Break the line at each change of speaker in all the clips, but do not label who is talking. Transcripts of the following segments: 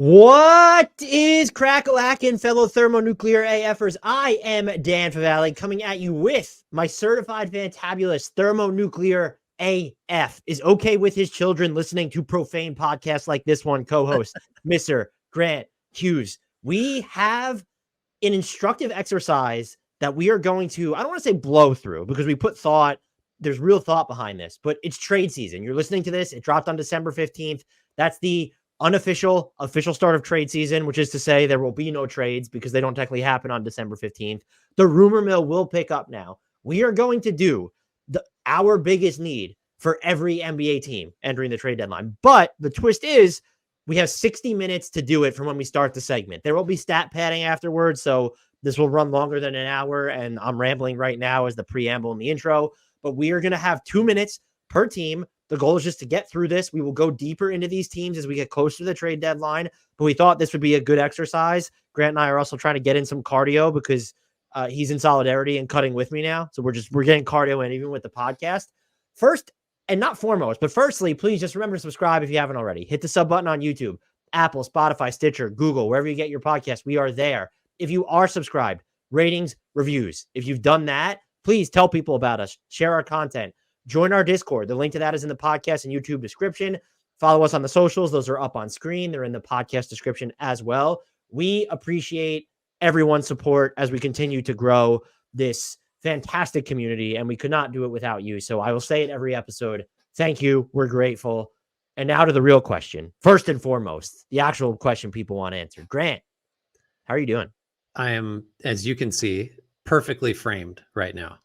What is crack-a-lackin', fellow thermonuclear AFers? I am Dan Favale coming at you with my certified fantabulous thermonuclear AF is okay with his children listening to profane podcasts like this one, co-host, Mr. Grant Hughes. We have an instructive exercise that we are going to, I don't want to say blow through because we put thought, there's real thought behind this, but it's trade season. You're listening to this. It dropped on December 15th. That's the official start of trade season, which is to say there will be no trades because they don't technically happen on December 15th. The rumor mill will pick up now. We are going to do our biggest need for every NBA team entering the trade deadline. But the twist is we have 60 minutes to do it from when we start the segment. There will be stat padding afterwards, so this will run longer than an hour, and I'm rambling right now as the preamble and the intro, but we are going to have 2 minutes per team. The goal is just to get through this. We will go deeper into these teams as we get closer to the trade deadline, but we thought this would be a good exercise. Grant and I are also trying to get in some cardio because he's in solidarity and cutting with me now. So we're getting cardio in even with the podcast. First, and not foremost, but firstly, please just remember to subscribe if you haven't already. Hit the sub button on YouTube, Apple, Spotify, Stitcher, Google, wherever you get your podcast. We are there. If you are subscribed, ratings, reviews. If you've done that, please tell people about us. Share our content. Join our Discord. The link to that is in the podcast and YouTube description. Follow us on the socials. Those are up on screen. They're in the podcast description as well. We appreciate everyone's support as we continue to grow this fantastic community, and we could not do it without you. So I will say it every episode. Thank you. We're grateful. And now to the real question. First and foremost, the actual question people want answered. Grant, how are you doing?
I am, as you can see, perfectly framed right now.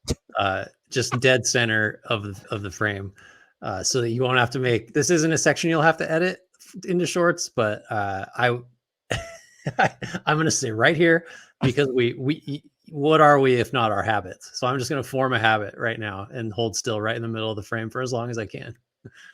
Just dead center of the frame, so that you won't have to make, this isn't a section you'll have to edit into shorts, but I'm going to stay right here because we what are we if not our habits? So I'm just going to form a habit right now and hold still right in the middle of the frame for as long as I can.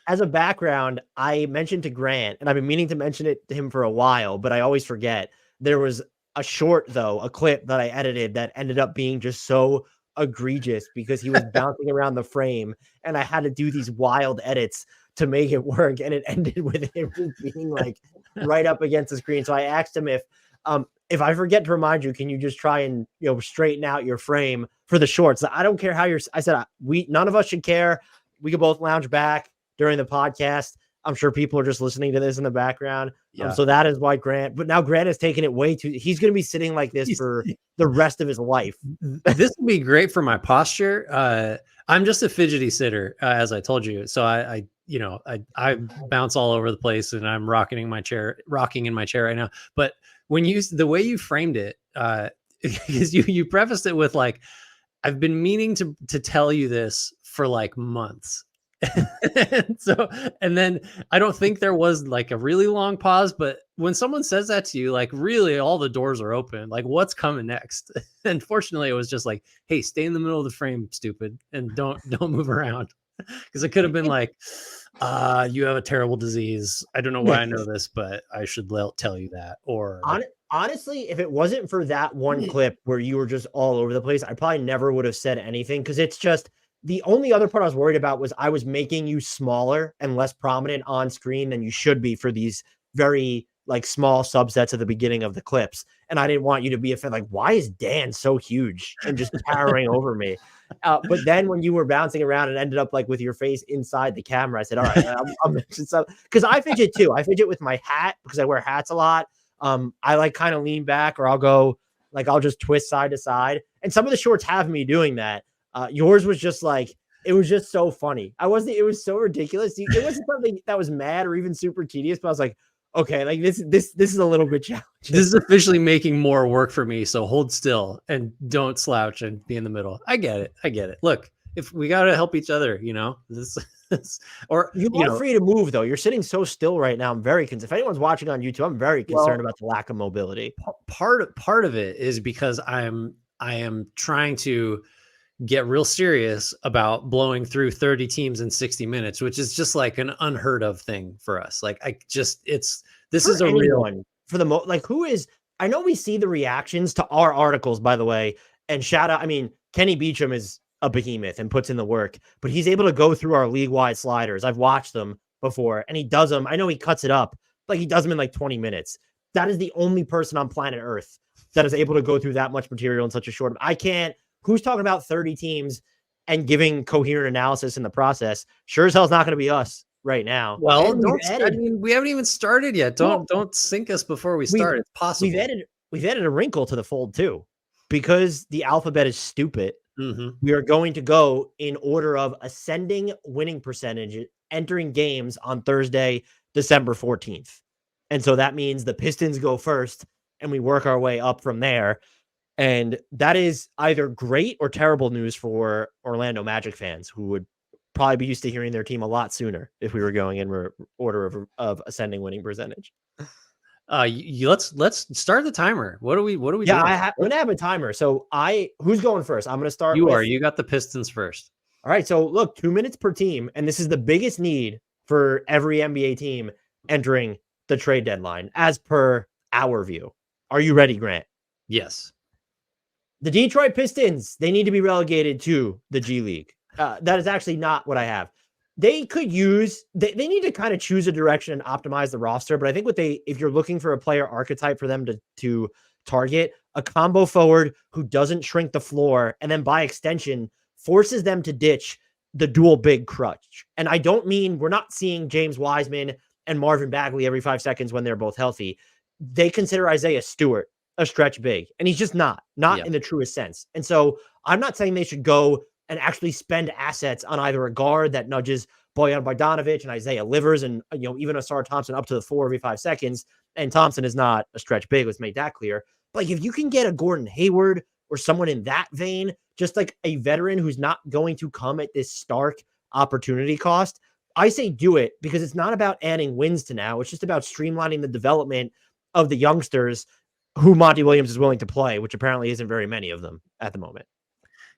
As a background, I mentioned to Grant, and I've been meaning to mention it to him for a while, but I always forget. There was a short, though, a clip that I edited that ended up being just so egregious because he was bouncing around the frame, and I had to do these wild edits to make it work, and it ended with him just being like right up against the screen. So I asked him if I forget to remind you, can you just try and straighten out your frame for the shorts? I don't care how I said none of us should care. We could both lounge back during the podcast. I'm sure people are just listening to this in the background. Yeah. So that is why Grant, but now Grant has taken it way too, he's going to be sitting like this for the rest of his life.
This would be great for my posture. I'm just a fidgety sitter, as I told you. So I bounce all over the place and I'm rocking in my chair right now. But when the way you framed it, is you prefaced it with like, I've been meaning to tell you this for like months. and then I don't think there was like a really long pause, but when someone says that to you, like really all the doors are open, like what's coming next? And fortunately it was just like, hey, stay in the middle of the frame, stupid, and don't move around. Because it could have been like, you have a terrible disease. I don't know why I know this, but I should tell you that. Or
honestly, if it wasn't for that one clip where you were just all over the place, I probably never would have said anything, because it's just, the only other part I was worried about was I was making you smaller and less prominent on screen than you should be for these very like small subsets at the beginning of the clips. And I didn't want you to be like, why is Dan so huge and just towering over me? But then when you were bouncing around and ended up like with your face inside the camera, I said, all right, I'll mention something. Because I fidget too. I fidget with my hat because I wear hats a lot. I like kind of lean back, or I'll just twist side to side. And some of the shorts have me doing that. Yours was just like, it was just so funny. It was so ridiculous. It wasn't something that was mad or even super tedious, but I was like, okay, like this is a little bit challenging.
This is officially making more work for me. So hold still and don't slouch and be in the middle. I get it. Look, if we got to help each other, or
you are free to move though. You're sitting so still right now. I'm very concerned. If anyone's watching on YouTube, I'm very concerned about the lack of mobility.
Part of it is because I am trying to get real serious about blowing through 30 teams in 60 minutes, which is just like an unheard of thing for us. Like this is a real one
for the like who is, I know we see the reactions to our articles, by the way, and shout out. I mean, Kenny Beecham is a behemoth and puts in the work, but he's able to go through our league-wide sliders. I've watched them before and he does them. I know he cuts it up, like he does them in like 20 minutes, that is the only person on planet Earth that is able to go through that much material in such a short. I can't. Who's talking about 30 teams and giving coherent analysis in the process? Sure as hell's not going to be us right now.
Well,
And
don't. I mean, we haven't even started yet. Don't sink us before we start. It's possible.
We've added a wrinkle to the fold too, because the alphabet is stupid. We are going to go in order of ascending winning percentage entering games on Thursday, December 14th. And so that means the Pistons go first and we work our way up from there. And that is either great or terrible news for Orlando Magic fans, who would probably be used to hearing their team a lot sooner if we were going in order of ascending winning percentage.
Let's start the timer. What are we doing?
I'm gonna have a timer. So who's going first? I'm gonna start.
You got the Pistons first.
All right. So look, 2 minutes per team, and this is the biggest need for every NBA team entering the trade deadline, as per our view. Are you ready, Grant?
Yes.
The Detroit Pistons, they need to be relegated to the G League. That is actually not what I have. They could use, they need to kind of choose a direction and optimize the roster. But I think if you're looking for a player archetype for them to target, a combo forward who doesn't shrink the floor and then by extension forces them to ditch the dual big crutch. And I don't mean we're not seeing James Wiseman and Marvin Bagley every 5 seconds when they're both healthy. They consider Isaiah Stewart a stretch big, and he's just not in the truest sense. And so I'm not saying they should go and actually spend assets on either a guard that nudges Bojan Bogdanovic and Isaiah Livers and even Asar Thompson up to the floor every 5 seconds. And Thompson is not a stretch big. Let's make that clear. But like, if you can get a Gordon Hayward or someone in that vein, just like a veteran who's not going to come at this stark opportunity cost, I say do it, because it's not about adding wins to now. It's just about streamlining the development of the youngsters who Monty Williams is willing to play, which apparently isn't very many of them at the moment.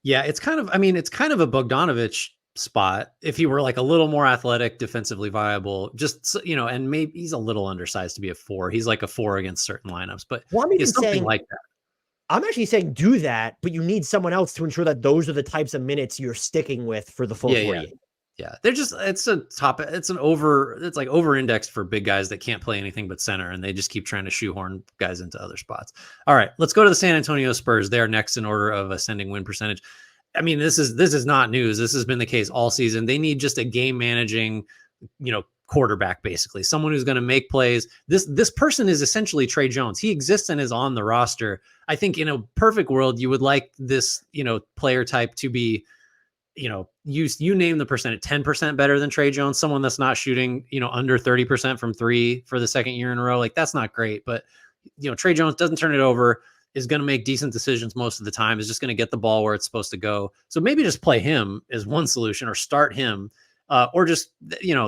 Yeah, it's kind of a Bogdanovic spot if he were like a little more athletic, defensively viable, just, and maybe he's a little undersized to be a 4. He's like a 4 against certain lineups, but it's something like that.
I'm actually saying do that, but you need someone else to ensure that those are the types of minutes you're sticking with for the full 48.
Yeah, they're just, it's like over indexed for big guys that can't play anything but center, and they just keep trying to shoehorn guys into other spots. All right, let's go to the San Antonio Spurs. They are next in order of ascending win percentage. I mean, this is not news. This has been the case all season. They need just a game managing, quarterback, basically someone who's going to make plays. This person is essentially Trey Jones. He exists and is on the roster. I think in a perfect world, you would like this, player type to be, you name the percentage, 10% better than Trey Jones, someone that's not shooting, under 30% from 3 for the second year in a row. Like, that's not great, but Trey Jones doesn't turn it over, is going to make decent decisions most of the time, is just going to get the ball where it's supposed to go. So maybe just play him as one solution, or start him, or just,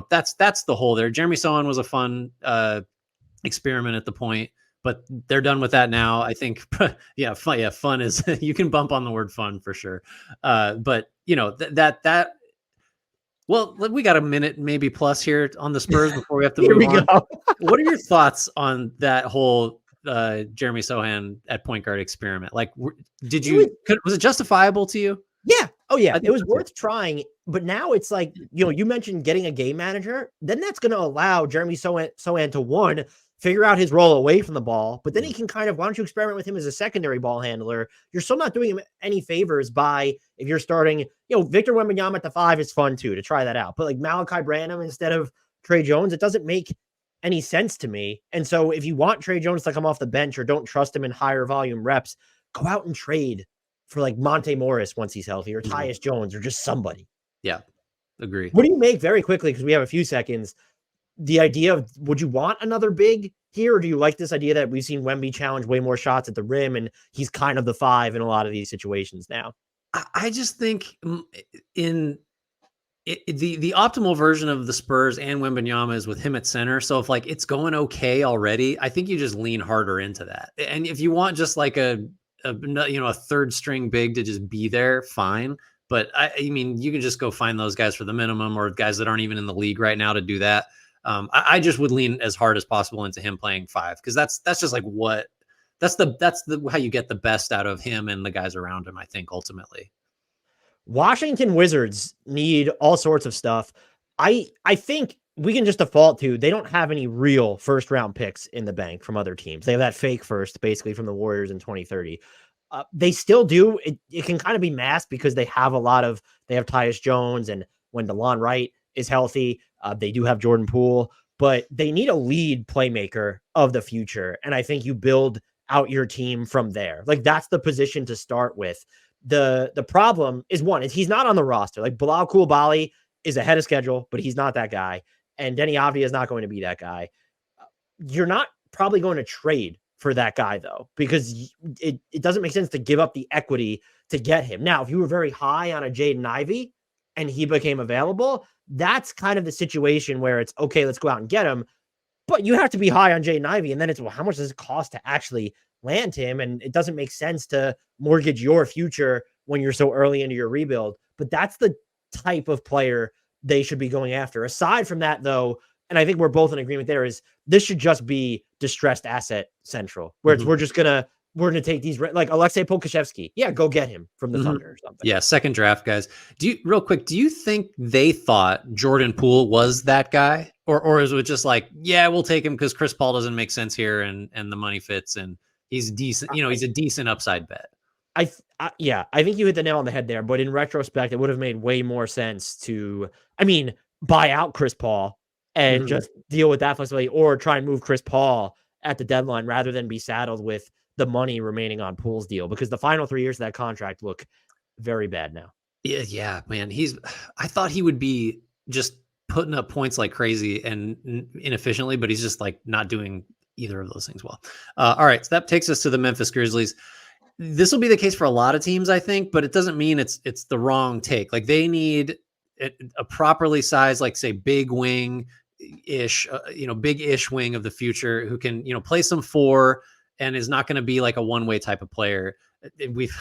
that's the hole there. Jeremy Sohan was a fun experiment at the point, but they're done with that now. I think, fun is, you can bump on the word fun for sure. But well, we got a minute maybe plus here on the Spurs before we have to move on. What are your thoughts on that whole Jeremy Sohan at point guard experiment? Like, was it justifiable to you?
Yeah. Oh yeah. It was worth trying, but now it's like, you mentioned getting a game manager, then that's going to allow Jeremy Sohan to figure out his role away from the ball, but then he can why don't you experiment with him as a secondary ball handler? You're still not doing him any favors by, if you're starting, Victor Wembanyama at the 5 is fun too, to try that out, but like Malachi Branham instead of Trey Jones, it doesn't make any sense to me. And so if you want Trey Jones to come off the bench or don't trust him in higher volume reps, go out and trade for like Monte Morris once he's healthy, or Tyus Jones, or just somebody.
Yeah. Agree.
What do you make, very quickly, because we have a few seconds, the idea of, would you want another big here, or do you like this idea that we've seen Wemby challenge way more shots at the rim and he's kind of the 5 in a lot of these situations now?
I just think the optimal version of the Spurs and Wembanyama is with him at center. So if like it's going okay already, I think you just lean harder into that. And if you want just like a third string big to just be there, fine. But I mean, you can just go find those guys for the minimum, or guys that aren't even in the league right now to do that. I just would lean as hard as possible into him playing 5, because that's just like that's how you get the best out of him and the guys around him, I think, ultimately.
Washington Wizards need all sorts of stuff. I think we can just default to they don't have any real first round picks in the bank from other teams. They have that fake first, basically from the Warriors in 2030. They still do. It can kind of be masked because they have they have Tyus Jones, and when DeLon Wright is healthy, they do have Jordan Poole, but they need a lead playmaker of the future. And I think you build out your team from there. Like that's the position to start with. The problem is he's not on the roster. Like Bilal Coulibaly is ahead of schedule, but he's not that guy. And Denny Avdia is not going to be that guy. You're not probably going to trade for that guy, though, because it doesn't make sense to give up the equity to get him. Now, if you were very high on a Jaden Ivey and he became available, that's kind of the situation where it's, okay, let's go out and get him. But you have to be high on Jaden Ivey, and then it's, well, how much does it cost to actually land him? And it doesn't make sense to mortgage your future when you're so early into your rebuild. But that's the type of player they should be going after. Aside from that, though, and I think we're both in agreement there, is this should just be distressed asset central, where it's we're gonna take these, like Alexei Pokusevsky. Yeah, go get him from the Thunder or something.
Yeah, second draft guys. Real quick, do you think they thought Jordan Poole was that guy? Or is it just like, yeah, we'll take him because Chris Paul doesn't make sense here and the money fits and he's decent, he's a decent upside bet.
I think you hit the nail on the head there, but in retrospect, it would have made way more sense to, buy out Chris Paul and just deal with that flexibility, or try and move Chris Paul at the deadline rather than be saddled with the money remaining on Poole's deal, because the final 3 years of that contract look very bad now.
Yeah, man. I thought he would be just putting up points like crazy and inefficiently, but he's just like not doing either of those things well. All right. So that takes us to the Memphis Grizzlies. This will be the case for a lot of teams, I think, but it doesn't mean it's the wrong take. Like they need a properly sized, like say big wing ish, big-ish wing of the future who can, play some four and is not going to be like a one-way type of player. We've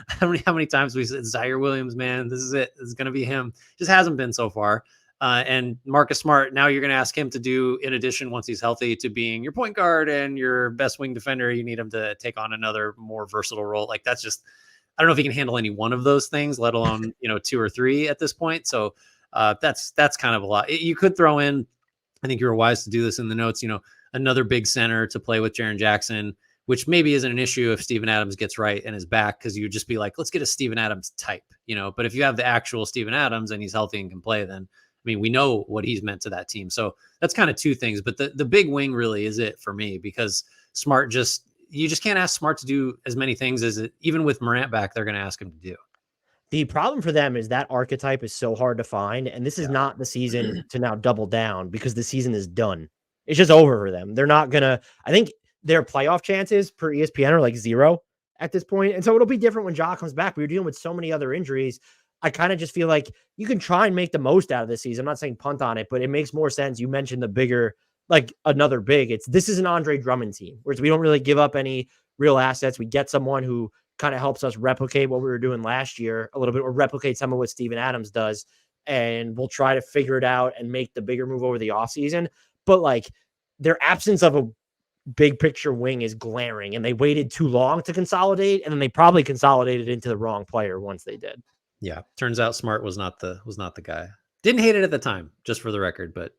how many times we said Zaire Williams, man, this is it. This is going to be him. Just hasn't been so far. And Marcus Smart, now you're going to ask him to do, in addition, once he's healthy, to being your point guard and your best wing defender, you need him to take on another more versatile role. Like that's just, I don't know if he can handle any one of those things, let alone, 2 or 3 at this point. So that's kind of a lot. You could throw in, I think you were wise to do this in the notes, another big center to play with Jaren Jackson, which maybe isn't an issue if Steven Adams gets right and is back, because you would just be like, let's get a Steven Adams type, but if you have the actual Steven Adams and he's healthy and can play, then we know what he's meant to that team. So that's kind of 2 things, but the big wing really is it for me, because Smart you just can't ask Smart to do as many things as it, even with Morant back, they're going to ask him to do.
The problem for them is that archetype is so hard to find, and this is not the season to now double down, because the season is done. It's just over for them. They're not gonna, I think their playoff chances per ESPN are like 0 at this point. And so it'll be different when Ja comes back. We're dealing with so many other injuries. I kind of just feel like you can try and make the most out of this season. I'm not saying punt on it, but it makes more sense. You mentioned the bigger, like another big, this is an Andre Drummond team, whereas we don't really give up any real assets. We get someone who kind of helps us replicate what we were doing last year a little bit, or replicate some of what Steven Adams does. And we'll try to figure it out and make the bigger move over the offseason. But like their absence of a big picture wing is glaring, and they waited too long to consolidate. And then they probably consolidated into the wrong player once they did.
Yeah. Turns out Smart was not the guy. Didn't hate it at the time, just for the record, but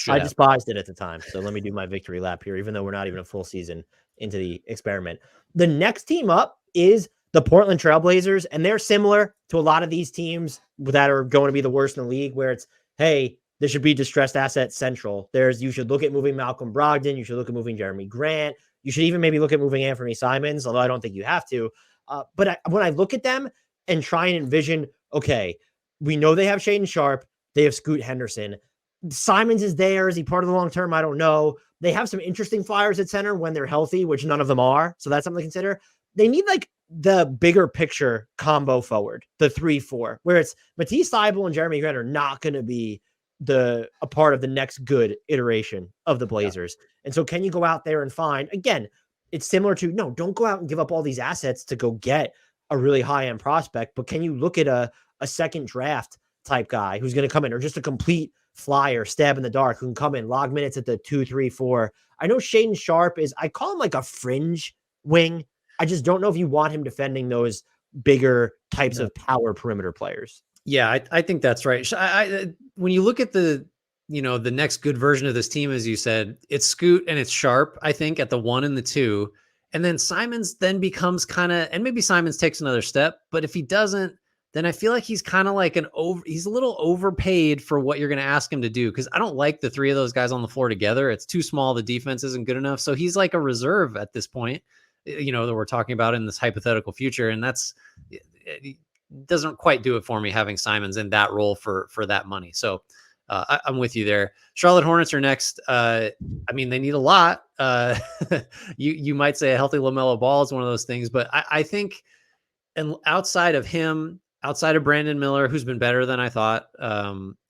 I despised it at the time. So let me do my victory lap here, even though we're not even a full season into the experiment. The next team up is the Portland Trailblazers, and they're similar to a lot of these teams that are going to be the worst in the league, where it's, hey, there should be distressed asset central. You should look at moving Malcolm Brogdon. You should look at moving Jeremy Grant. You should even maybe look at moving Anthony Simons, although I don't think you have to. But when I look at them and try and envision, okay, we know they have Shaedon Sharpe. They have Scoot Henderson. Simons is there. Is he part of the long term? I don't know. They have some interesting flyers at center when they're healthy, which none of them are. So that's something to consider. They need like the bigger picture combo forward, the 3-4, where it's Matisse Thybulle and Jeremy Grant are not going to be a part of the next good iteration of the Blazers. Yeah. And so can you go out there and find, again, it's similar to, no, don't go out and give up all these assets to go get a really high-end prospect, but can you look at a second draft type guy who's going to come in, or just a complete flyer, stab in the dark, who can come in, log minutes at the 2, 3, 4. I know Shaedon Sharpe I call him like a fringe wing. I just don't know if you want him defending those bigger types of power perimeter players.
Yeah, I think that's right. When you look at the the next good version of this team, as you said, it's Scoot and it's Sharp, I think, at the 1 and the 2. And then Simons then becomes kind of, and maybe Simons takes another step, but if he doesn't, then I feel like he's kind of like he's a little overpaid for what you're going to ask him to do. Cause I don't like the 3 of those guys on the floor together. It's too small. The defense isn't good enough. So he's like a reserve at this point, that we're talking about in this hypothetical future. And it doesn't quite do it for me having Simons in that role for that money. So I'm with you there. Charlotte Hornets are next. I mean, they need a lot. You might say a healthy LaMelo Ball is one of those things, but I think, and outside of him, outside of Brandon Miller, who's been better than I thought,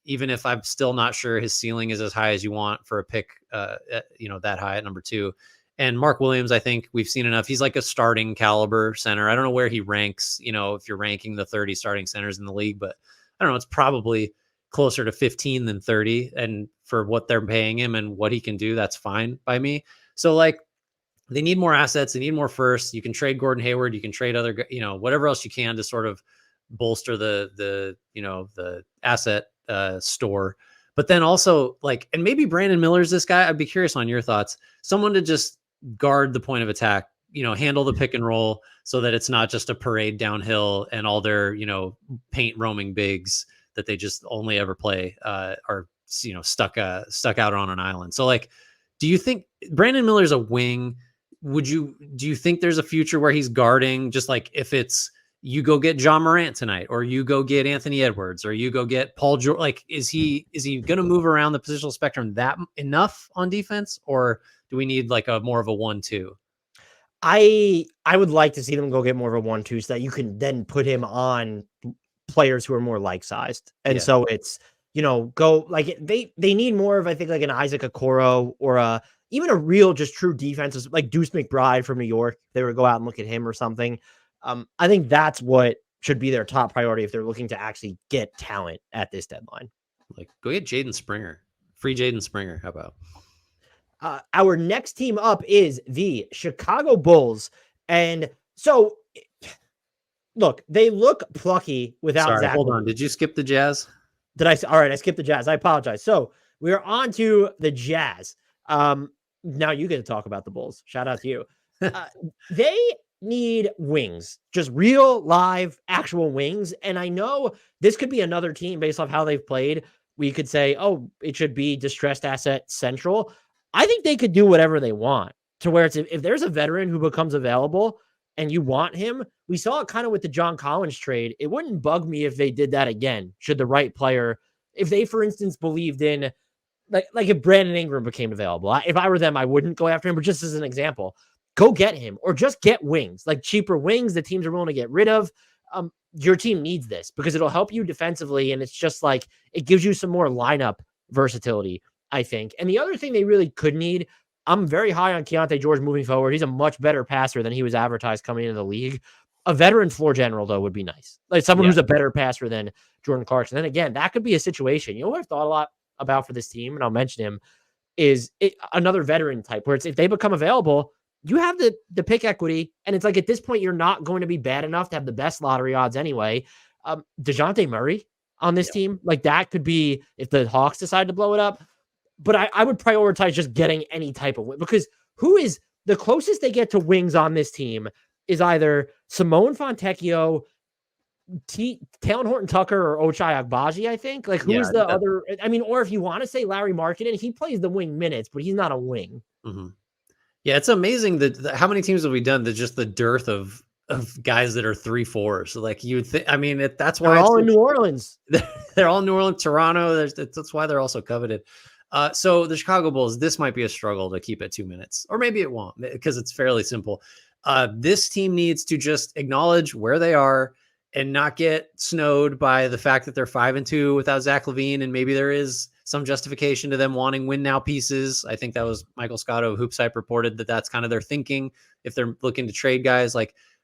even if I'm still not sure his ceiling is as high as you want for a pick, that high at number 2. And Mark Williams, I think we've seen enough. He's like a starting caliber center. I don't know where he ranks, if you're ranking the 30 starting centers in the league, but I don't know. It's probably closer to 15 than 30. And for what they're paying him and what he can do, that's fine by me. So like they need more assets. They need more firsts. You can trade Gordon Hayward. You can trade other, whatever else you can to sort of bolster the asset store. But then also and maybe Brandon Miller's this guy. I'd be curious on your thoughts. Someone to just guard the point of attack, handle the pick and roll so that it's not just a parade downhill and all their, paint roaming bigs that they just only ever play are, stuck out on an island. So do you think Brandon Miller's a wing? Do you think there's a future where he's guarding just if it's you go get John Morant tonight, or you go get Anthony Edwards, or you go get Paul George? Is he going to move around the positional spectrum that enough on defense, or do we need a more of a 1-2?
I would like to see them go get more of a 1-2 so that you can then put him on players who are more like-sized. And so it's, go they need more of, I think, an Isaac Okoro or even a real just true defense like Deuce McBride from New York. They would go out and look at him or something. I think that's what should be their top priority if they're looking to actually get talent at this deadline.
Go get Jaden Springer. Free Jaden Springer. How about?
Our next team up is the Chicago Bulls. And so, look, they look plucky without Zach.
Hold on. Did you skip the Jazz?
All right, I skipped the Jazz. I apologize. So we're on to the Jazz. Now you get to talk about the Bulls. Shout out to you. They need wings, just real, live, actual wings. And I know this could be another team based off how they've played. We could say, oh, it should be distressed asset central. I think they could do whatever they want to where it's if there's a veteran who becomes available and you want him. We saw it kind of with the John Collins trade. It wouldn't bug me if they did that again, should the right player, if they, for instance, believed in like if Brandon Ingram became available. If I were them, I wouldn't go after him, but just as an example, go get him or just get wings, like cheaper wings that teams are willing to get rid of. Your team needs this because it'll help you defensively. And it's just it gives you some more lineup versatility, I think. And the other thing they really could need, I'm very high on Keontae George moving forward. He's a much better passer than he was advertised coming into the league. A veteran floor general, though, would be nice. Like someone who's a better passer than Jordan Clarkson. Then again, that could be a situation. You know what I've thought a lot about for this team, and I'll mention him, is another veteran type where it's if they become available, you have the pick equity. And it's at this point, you're not going to be bad enough to have the best lottery odds anyway. DeJounte Murray on this team, that could be if the Hawks decide to blow it up. But I would prioritize just getting any type of wing because who is the closest they get to wings on this team is either Simone Fontecchio, Talon Horton-Tucker, or Ochai Agbaji, I think. Who's the other? I mean, or if you want to say Larry Markkinen, he plays the wing minutes, but he's not a wing.
Mm-hmm. Yeah, it's amazing that how many teams have we done that just the dearth of guys that are 3-4. So you would think, I mean, that's why
they're all in New Orleans.
They're all in New Orleans, Toronto. That's why they're also coveted. So the Chicago Bulls, this might be a struggle to keep at 2 minutes, or maybe it won't because it's fairly simple. This team needs to just acknowledge where they are and not get snowed by the fact that they're 5-2 without Zach LaVine. And maybe there is some justification to them wanting win now pieces. I think that was Michael Scott of Hoops Hype reported that that's kind of their thinking. If they're looking to trade guys,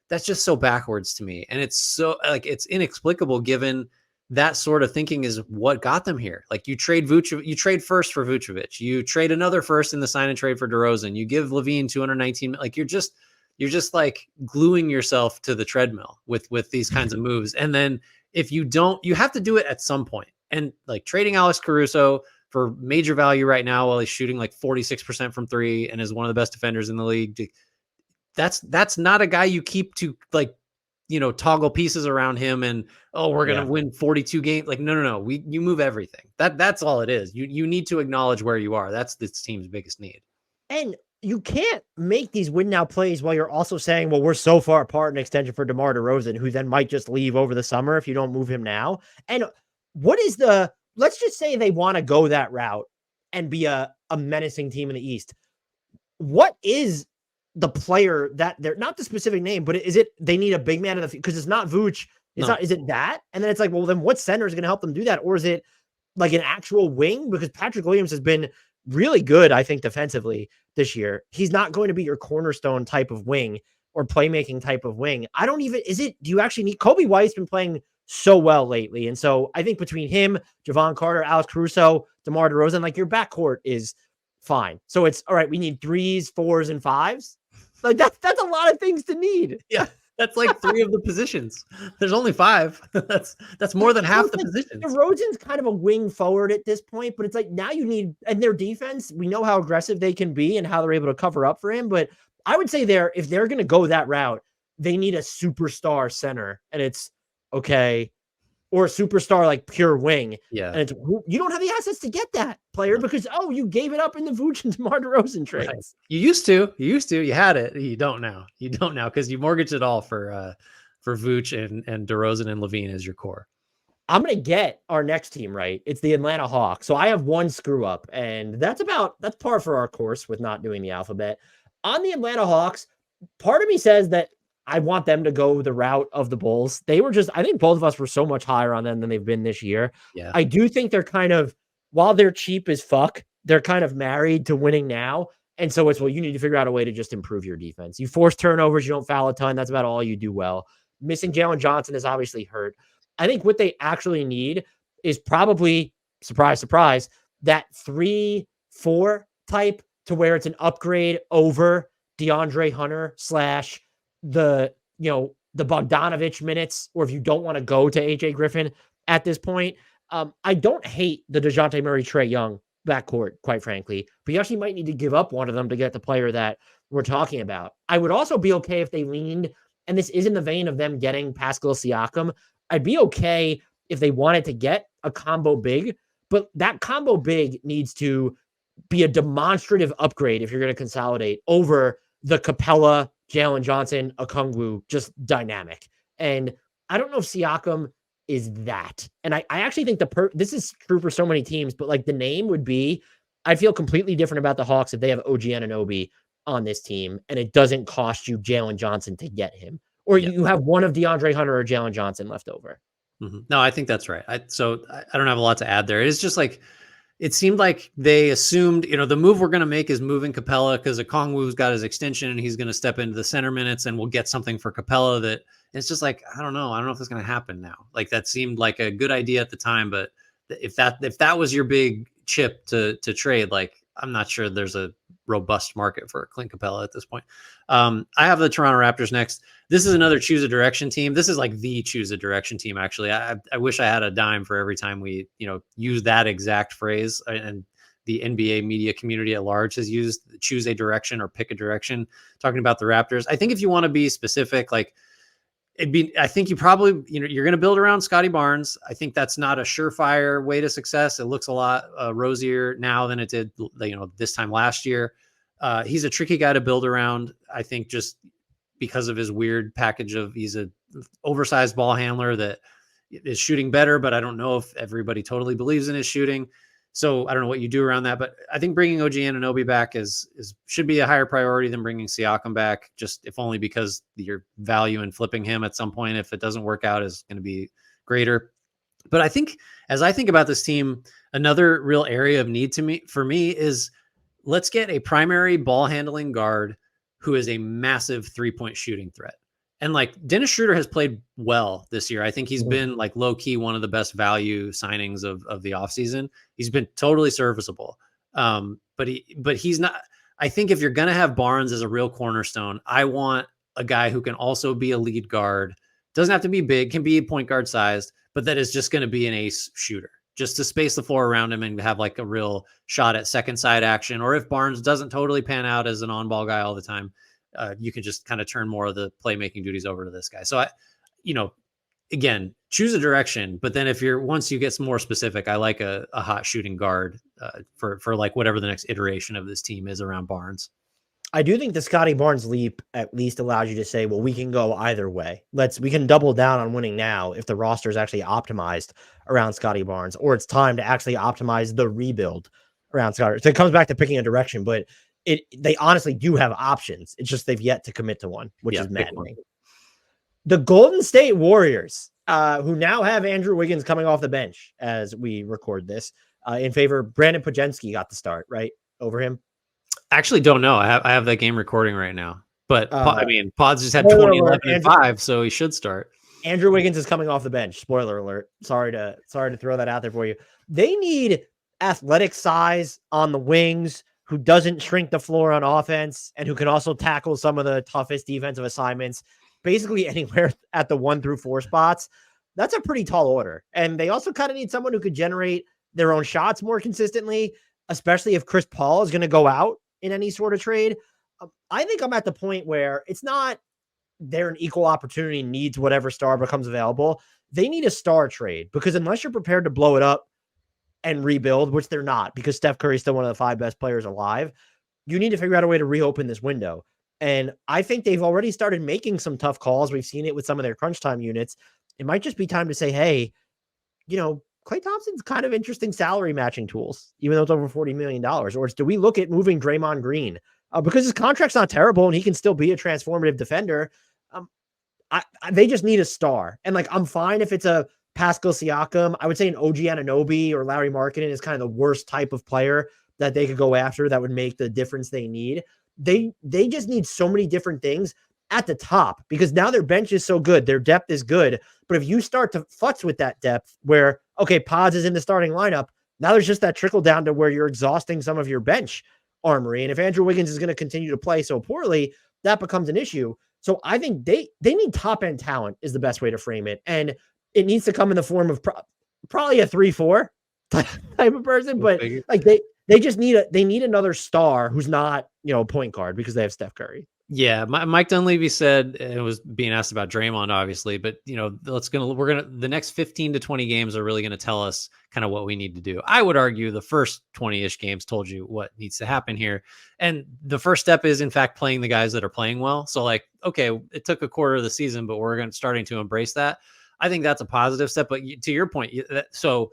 that's just so backwards to me. And it's so it's inexplicable given that sort of thinking is what got them here. You trade Vucevic, you trade first for Vucevic, you trade another first in the sign and trade for DeRozan, you give LaVine 219. You're just gluing yourself to the treadmill with these kinds of moves. And then if you don't, you have to do it at some point. And trading Alex Caruso, for major value right now, while he's shooting like 46% from three and is one of the best defenders in the league, that's not a guy you keep to like, toggle pieces around him and, oh, we're going to win 42 games. Like, no. You move everything. That's all it is. You need to acknowledge where you are. That's this team's biggest need.
And you can't make these win now plays while you're also saying, well, we're so far apart in extension for DeMar DeRozan, who then might just leave over the summer if you don't move him now. And let's just say they want to go that route and be a menacing team in the East. What is the player that they're not the specific name, but is it they need a big man in the because it's not Vooch. Is it that? And then it's like, well, then what center is going to help them do that? Or is it like an actual wing? Because Patrick Williams has been really good, I think, defensively this year. He's not going to be your cornerstone type of wing or playmaking type of wing. Do you actually need Kobe White's been playing so well lately. And so I think between him, Javon Carter, Alex Caruso, DeMar DeRozan, like your backcourt is fine. So it's all right. We need 3s, 4s, and 5s. Like that's a lot of things to need.
Yeah. That's like 3 of the positions. There's only 5. That's more than half the positions.
DeRozan's kind of a wing forward at this point, but it's like now you need, and their defense, we know how aggressive they can be and how they're able to cover up for him. But I would say if they're going to go that route, they need a superstar center, and it's okay, or a superstar like pure wing.
Yeah.
And you don't have the assets to get that player because, you gave it up in the Vooch and DeMar DeRozan trades. Right.
You used to, you had it. You don't now because you mortgaged it all for Vooch and DeRozan and Levine as your core.
I'm going to get our next team right. It's the Atlanta Hawks. So I have one screw up, and that's par for our course with not doing the alphabet. On the Atlanta Hawks, part of me says that I want them to go the route of the Bulls. I think both of us were so much higher on them than they've been this year.
Yeah.
I do think they're kind of, while they're cheap as fuck, they're kind of married to winning now. And so it's, well, you need to figure out a way to just improve your defense. You force turnovers, you don't foul a ton. That's about all you do well. Missing Jalen Johnson is obviously hurt. I think what they actually need is probably, surprise, surprise, that 3-4 type to where it's an upgrade over DeAndre Hunter / the Bogdanovich minutes, or if you don't want to go to AJ Griffin at this point. I don't hate the DeJounte Murray, Trae Young backcourt, quite frankly, but you actually might need to give up one of them to get the player that we're talking about. I would also be okay if they leaned, and this is in the vein of them getting Pascal Siakam. I'd be okay if they wanted to get a combo big, but that combo big needs to be a demonstrative upgrade if you're going to consolidate over the Capella, Jalen Johnson, Okongwu, just dynamic. And I don't know if Siakam is that. And I actually think this is true for so many teams, but like the name would be, I feel completely different about the Hawks if they have OG Anunoby on this team and it doesn't cost you Jalen Johnson to get him. Or you have one of DeAndre Hunter or Jalen Johnson left over.
Mm-hmm. No, I think that's right. So I don't have a lot to add there. It's just like, it seemed like they assumed, the move we're going to make is moving Capella because Okongwu's got his extension and he's going to step into the center minutes and we'll get something for Capella that it's just like, I don't know if it's going to happen now. Like that seemed like a good idea at the time, but if that was your big chip to trade, like I'm not sure there's a robust market for Clint Capella at this point. I have the Toronto Raptors next. This is another choose a direction team. This is like the choose a direction team. Actually, I wish I had a dime for every time we, use that exact phrase, and the NBA media community at large has used choose a direction or pick a direction, talking about the Raptors. I think if you want to be specific, like I think you probably, you're going to build around Scotty Barnes. I think that's not a surefire way to success. It looks a lot rosier now than it did, this time last year. He's a tricky guy to build around. I think just because of his weird package he's a oversized ball handler that is shooting better, but I don't know if everybody totally believes in his shooting. So I don't know what you do around that, but I think bringing OG Anunoby back should be a higher priority than bringing Siakam back, just if only because your value in flipping him at some point, if it doesn't work out, is going to be greater. But I think as I think about this team, another real area of need for me is let's get a primary ball handling guard who is a massive 3-point shooting threat. And like Dennis Schroeder has played well this year. I think he's been like low key one of the best value signings of the offseason. He's been totally serviceable. But he's not. I think if you're going to have Barnes as a real cornerstone, I want a guy who can also be a lead guard. Doesn't have to be big, can be point guard sized, but that is just going to be an ace shooter. just to space the floor around him and have like a real shot at second side action. Or if Barnes doesn't totally pan out as an on-ball guy all the time, you can just kind of turn more of the playmaking duties over to this guy. So again, choose a direction, but then once you get some more specific, I like a hot shooting guard for like whatever the next iteration of this team is around Barnes.
I do think the Scotty Barnes leap at least allows you to say, well, we can go either way. We can double down on winning now if the roster is actually optimized around Scotty Barnes, or it's time to actually optimize the rebuild around Scotty. So it comes back to picking a direction, but they honestly do have options. It's just they've yet to commit to one, which is maddening. The Golden State Warriors, who now have Andrew Wiggins coming off the bench as we record this, in favor. Brandon Podjenski got the start, right, over him.
Actually, don't know. I have that game recording right now, but Pods just had 20, 11, and 5, so he should start.
Andrew Wiggins is coming off the bench. Spoiler alert. Sorry to throw that out there for you. They need athletic size on the wings who doesn't shrink the floor on offense and who can also tackle some of the toughest defensive assignments, basically anywhere at the 1 through 4 spots. That's a pretty tall order. And they also kind of need someone who could generate their own shots more consistently, especially if Chris Paul is going to go out in any sort of trade. I think I'm at the point where it's not they're an equal opportunity needs whatever star becomes available. They need a star trade, because unless you're prepared to blow it up and rebuild, which they're not, because Steph Curry is still one of the 5 best players alive, you need to figure out a way to reopen this window. And I think they've already started making some tough calls. We've seen it with some of their crunch time units. It might just be time to say, hey, Klay Thompson's kind of interesting salary matching tools, even though it's over $40 million. Or do we look at moving Draymond Green? Because his contract's not terrible and he can still be a transformative defender. They just need a star. And I'm fine if it's a Pascal Siakam. I would say an OG Anunoby or Larry Markkinen is kind of the worst type of player that they could go after that would make the difference they need. They just need so many different things at the top, because now their bench is so good. Their depth is good. But if you start to futz with that depth where, okay, Pods is in the starting lineup, now there's just that trickle down to where you're exhausting some of your bench armory. And if Andrew Wiggins is going to continue to play so poorly, that becomes an issue. So I think they need top end talent is the best way to frame it. And it needs to come in the form of probably a 3-4 type of person. But they just need another star who's not, point guard, because they have Steph Curry.
Yeah, Mike Dunleavy said, it was being asked about Draymond, obviously, but the next 15 to 20 games are really going to tell us kind of what we need to do. I would argue the first 20-ish games told you what needs to happen here. And the first step is, in fact, playing the guys that are playing well. So okay, it took a quarter of the season, but we're starting to embrace that. I think that's a positive step. But to your point, so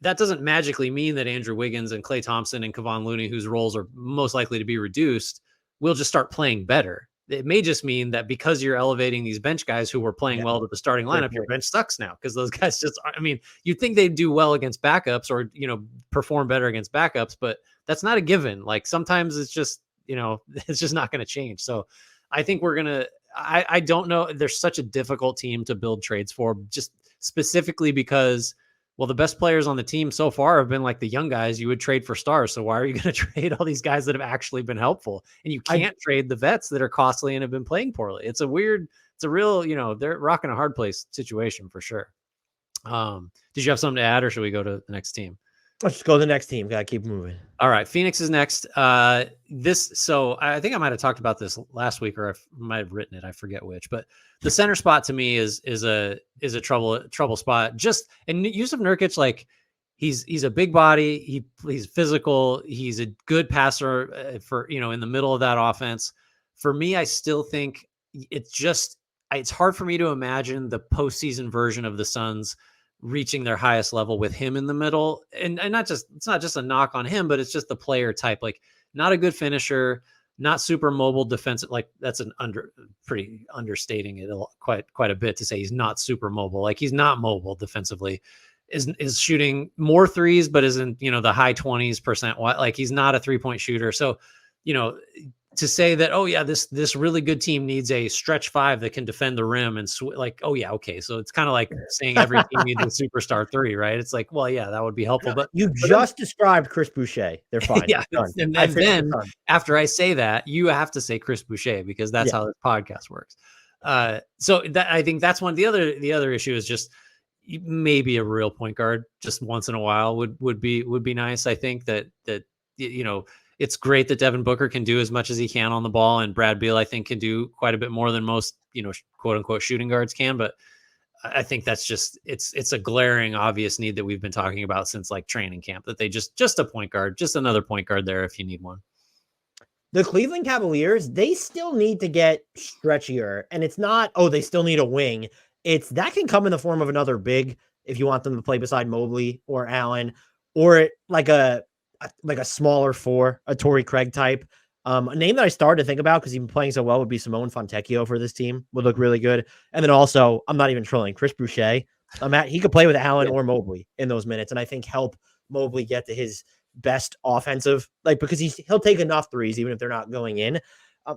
that doesn't magically mean that Andrew Wiggins and Klay Thompson and Kevon Looney, whose roles are most likely to be reduced, will just start playing better. It may just mean that because you're elevating these bench guys who were playing well to the starting lineup, your bench sucks now, because those guys you'd think they'd do well against backups or, perform better against backups, but that's not a given. Sometimes it's just, it's just not going to change. So I think I don't know. There's such a difficult team to build trades for, just specifically because, well, the best players on the team so far have been the young guys you would trade for stars. So why are you going to trade all these guys that have actually been helpful? And you can't trade the vets that are costly and have been playing poorly. It's a real, they're rocking a hard place situation for sure. Did you have something to add, or should we go to the next team?
Let's just go to the next team. Got to keep moving. All
right. Phoenix is next. So I think I might've talked about this last week, or I might have written it. I forget which, but the center spot to me is a trouble spot. And Yusuf Nurkic, he's a big body. He's physical. He's a good passer for, in the middle of that offense. For me, I still think it's hard for me to imagine the postseason version of the Suns reaching their highest level with him in the middle. And it's not just a knock on him, but it's just the player type, not a good finisher, not super mobile defensive. That's pretty understating it quite a bit to say he's not super mobile. He's not mobile defensively, is shooting more threes, but isn't, the high 20s%. He's not a 3-point shooter. So, to say that, oh yeah, this really good team needs a stretch 5 that can defend the rim and oh yeah, okay. So it's kind of like saying every team needs a superstar 3, right? It's well, yeah, that would be helpful. But
you just described Chris Boucher. They're fine.
Yeah. And then after I say that, you have to say Chris Boucher, because that's how this podcast works. So that, I think that's one. The other issue is just, maybe a real point guard just once in a while would be nice. I think that it's great that Devin Booker can do as much as he can on the ball, and Brad Beal I think can do quite a bit more than most quote unquote shooting guards can. But I think that's just it's a glaring obvious need that we've been talking about since like training camp, that they just a point guard, just another point guard there if you need one.
The Cleveland Cavaliers, they still need to get stretchier, and it's not, oh, they still need a wing. It's that can come in the form of another big if you want them to play beside Mobley or Allen, or like a smaller four, a Torrey Craig type. A name that I started to think about because he's been playing so well would be Simone Fontecchio for this team. Would look really good. And then also, I'm not even trolling, Chris Boucher. He could play with Allen or Mobley in those minutes, and I think help Mobley get to his best offensive, like, because he'll take enough threes even if they're not going in.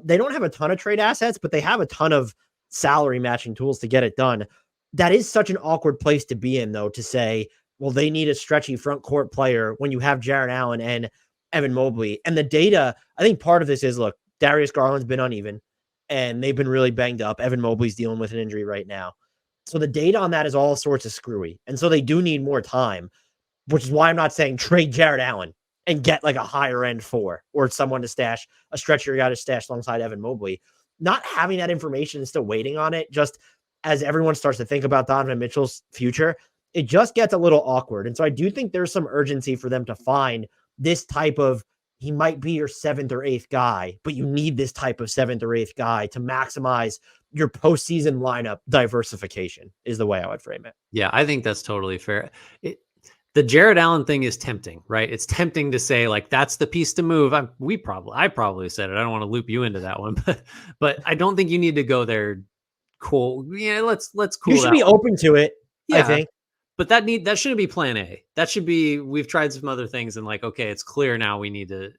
They don't have a ton of trade assets, but they have a ton of salary matching tools to get it done. That is such an awkward place to be in, though, to say, well, they need a stretchy front court player when you have Jarrett Allen and Evan Mobley. And the data, I think part of this is, look, Darius Garland's been uneven and they've been really banged up. Evan Mobley's dealing with an injury right now. So the data on that is all sorts of screwy. And so they do need more time, which is why I'm not saying trade Jarrett Allen and get like a higher end four or someone to stash, a stretcher guy to stash alongside Evan Mobley. Not having that information and still waiting on it, just as everyone starts to think about Donovan Mitchell's future, it just gets a little awkward. And so I do think there's some urgency for them to find this type of, he might be your 7th or 8th guy, but you need this type of 7th or 8th guy to maximize your postseason lineup diversification is the way I would frame it.
Yeah, I think that's totally fair. The Jarrett Allen thing is tempting, right? It's tempting to say like that's the piece to move. I probably said it. I don't want to loop you into that one, but I don't think you need to go there. Cool. Yeah, let's cool.
You should be open to it. Yeah, I think.
But that shouldn't be plan A. That should be, we've tried some other things and like, okay, it's clear now we need to,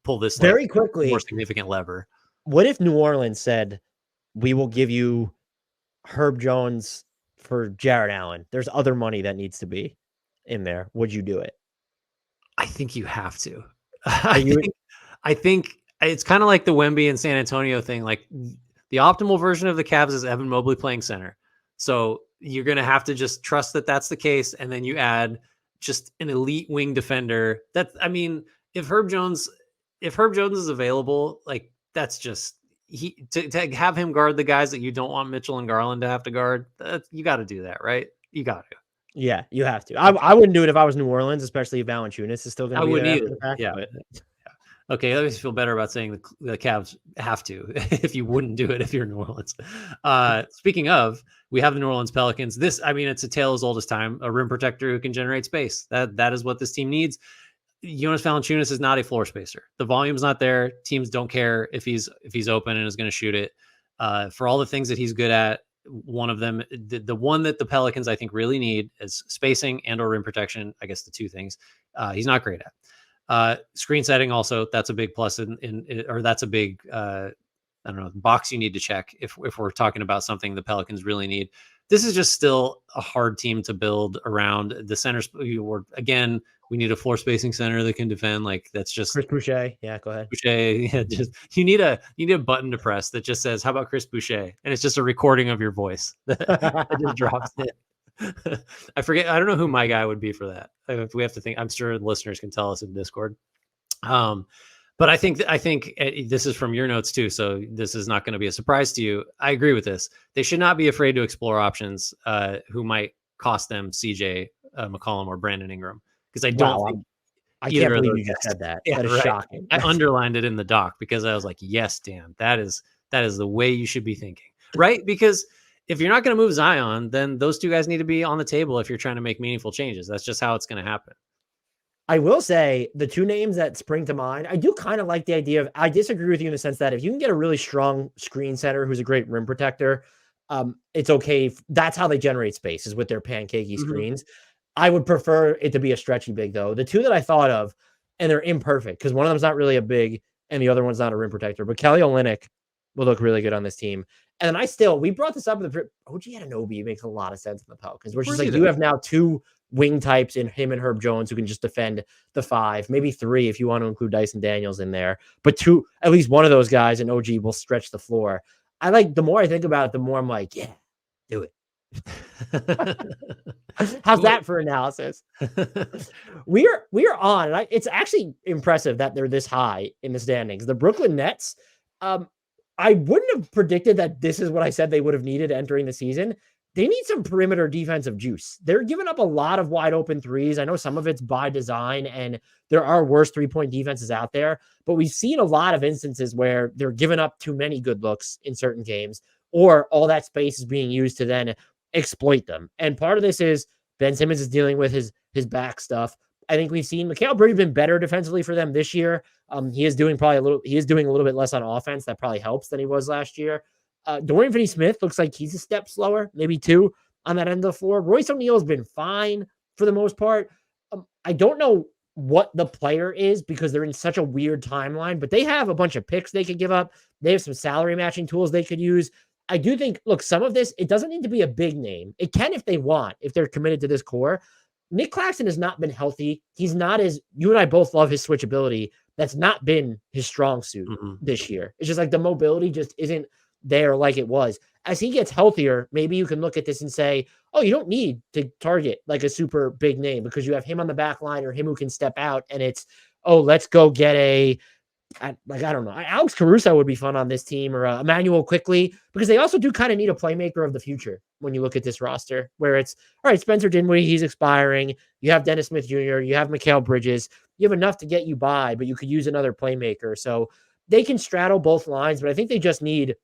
pull this
very quickly
more significant lever.
What if New Orleans said, we will give you Herb Jones for Jarrett Allen? There's other money that needs to be in there. Would you do it?
I think you have to. I think it's kind of like the Wemby and San Antonio thing. Like the optimal version of the Cavs is Evan Mobley playing center. So you're going to have to just trust that that's the case. And then you add just an elite wing defender. If Herb Jones is available, like that's just, to have him guard the guys that you don't want Mitchell and Garland to have to guard, you got to do that, right? You got to.
Yeah, you have to. I wouldn't do it if I was New Orleans, especially if Valanciunas is still going to be there.
I wouldn't either. Yeah. Okay, that makes me feel better about saying the Cavs have to if you wouldn't do it if you're New Orleans. Speaking of, we have the New Orleans Pelicans. It's a tale as old as time, a rim protector who can generate space. That is what this team needs. Jonas Valanciunas is not a floor spacer. The volume's not there. Teams don't care if he's open and is going to shoot it. For all the things that he's good at, one of them, the one that the Pelicans I think really need is spacing and or rim protection. I guess the two things he's not great at. Screen setting also, that's a big plus or that's a big box you need to check if we're talking about something the Pelicans really need. This is just still a hard team to build around. The centers, again, we need a floor spacing center that can defend. Like that's just
Chris Boucher. Yeah, go ahead.
Boucher. Yeah, just you need a button to press that just says, "How about Chris Boucher?" And it's just a recording of your voice that just drops it. I forget. I don't know who my guy would be for that. If we have to think, I'm sure the listeners can tell us in Discord. But I think this is from your notes too, so this is not going to be a surprise to you. I agree with this. They should not be afraid to explore options who might cost them CJ McCollum or Brandon Ingram, because I don't think
I can't believe you just said that.
Yeah,
that is shocking.
I underlined it in the doc because I was like, yes, Dan, that is the way you should be thinking, right? Because if you're not going to move Zion, then those two guys need to be on the table if you're trying to make meaningful changes. That's just how it's going to happen.
I will say the two names that spring to mind, I do kind of like the idea of, I disagree with you in the sense that if you can get a really strong screen center who's a great rim protector, it's okay. That's how they generate space, is with their pancakey screens. I would prefer it to be a stretchy big, though. The two that I thought of, and they're imperfect because one of them's not really a big and the other one's not a rim protector, but Kelly Olynyk will look really good on this team. And then we brought this up in the OG Anunoby makes a lot of sense in the Pelicans, which is like you have now two wing types in him and Herb Jones who can just defend the five, maybe three if you want to include Dyson Daniels in there, but at least one of those guys and OG will stretch the floor. The more I think about it, the more I'm like, yeah, do it. How's that for analysis? we are on. And it's actually impressive that they're this high in the standings. The Brooklyn Nets. I wouldn't have predicted that this is what I said they would have needed entering the season. They need some perimeter defensive juice. They're giving up a lot of wide open threes. I know some of it's by design, and there are worse 3-point defenses out there, but we've seen a lot of instances where they're giving up too many good looks in certain games, or all that space is being used to then exploit them. And part of this is Ben Simmons is dealing with his back stuff. I think we've seen Mikal Bridges been better defensively for them this year. He is doing a little bit less on offense. That probably helps than he was last year. Dorian Finney-Smith looks like he's a step slower, maybe 2 on that end of the floor. Royce O'Neal has been fine for the most part. I don't know what the player is because they're in such a weird timeline, but they have a bunch of picks they could give up. They have some salary matching tools they could use. I do think, look, some of this, it doesn't need to be a big name. It can if they want, if they're committed to this core. Nick Claxton has not been healthy. He's not as, you and I both love his switchability. That's not been his strong suit this year. It's just like the mobility just isn't there like it was. As he gets healthier, maybe you can look at this and say, oh, you don't need to target like a super big name because you have him on the back line or him who can step out. And it's, oh, let's go get I don't know. Alex Caruso would be fun on this team, or Emmanuel Quickly, because they also do kind of need a playmaker of the future when you look at this roster, where it's, all right, Spencer Dinwiddie, he's expiring. You have Dennis Smith Jr., you have Mikal Bridges. You have enough to get you by, but you could use another playmaker. So they can straddle both lines, but I think they just need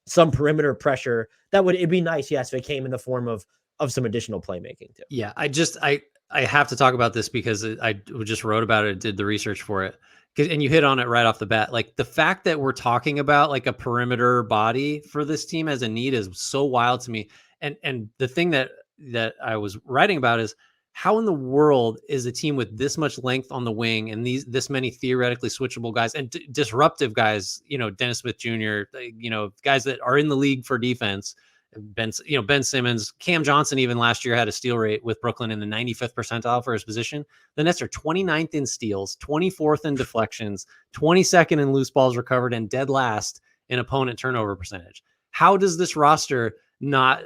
some perimeter pressure. It'd be nice, yes, if it came in the form of some additional playmaking too.
Yeah, I have to talk about this because I just wrote about it, did the research for it. And you hit on it right off the bat. Like the fact that we're talking about like a perimeter body for this team as a need is so wild to me. And the thing that I was writing about is how in the world is a team with this much length on the wing and this many theoretically switchable guys and disruptive guys, Dennis Smith Jr., guys that are in the league for defense. Ben Simmons, Cam Johnson, even last year had a steal rate with Brooklyn in the 95th percentile for his position. The Nets are 29th in steals, 24th in deflections, 22nd in loose balls recovered, and dead last in opponent turnover percentage. How does this roster not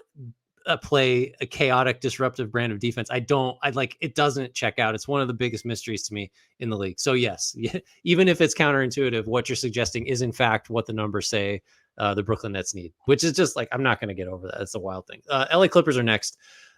play a chaotic, disruptive brand of defense? It doesn't check out. It's one of the biggest mysteries to me in the league. So yes, even if it's counterintuitive, what you're suggesting is in fact what the numbers say the Brooklyn Nets need, which is just like, I'm not going to get over that. It's a wild thing. L.A. Clippers are next.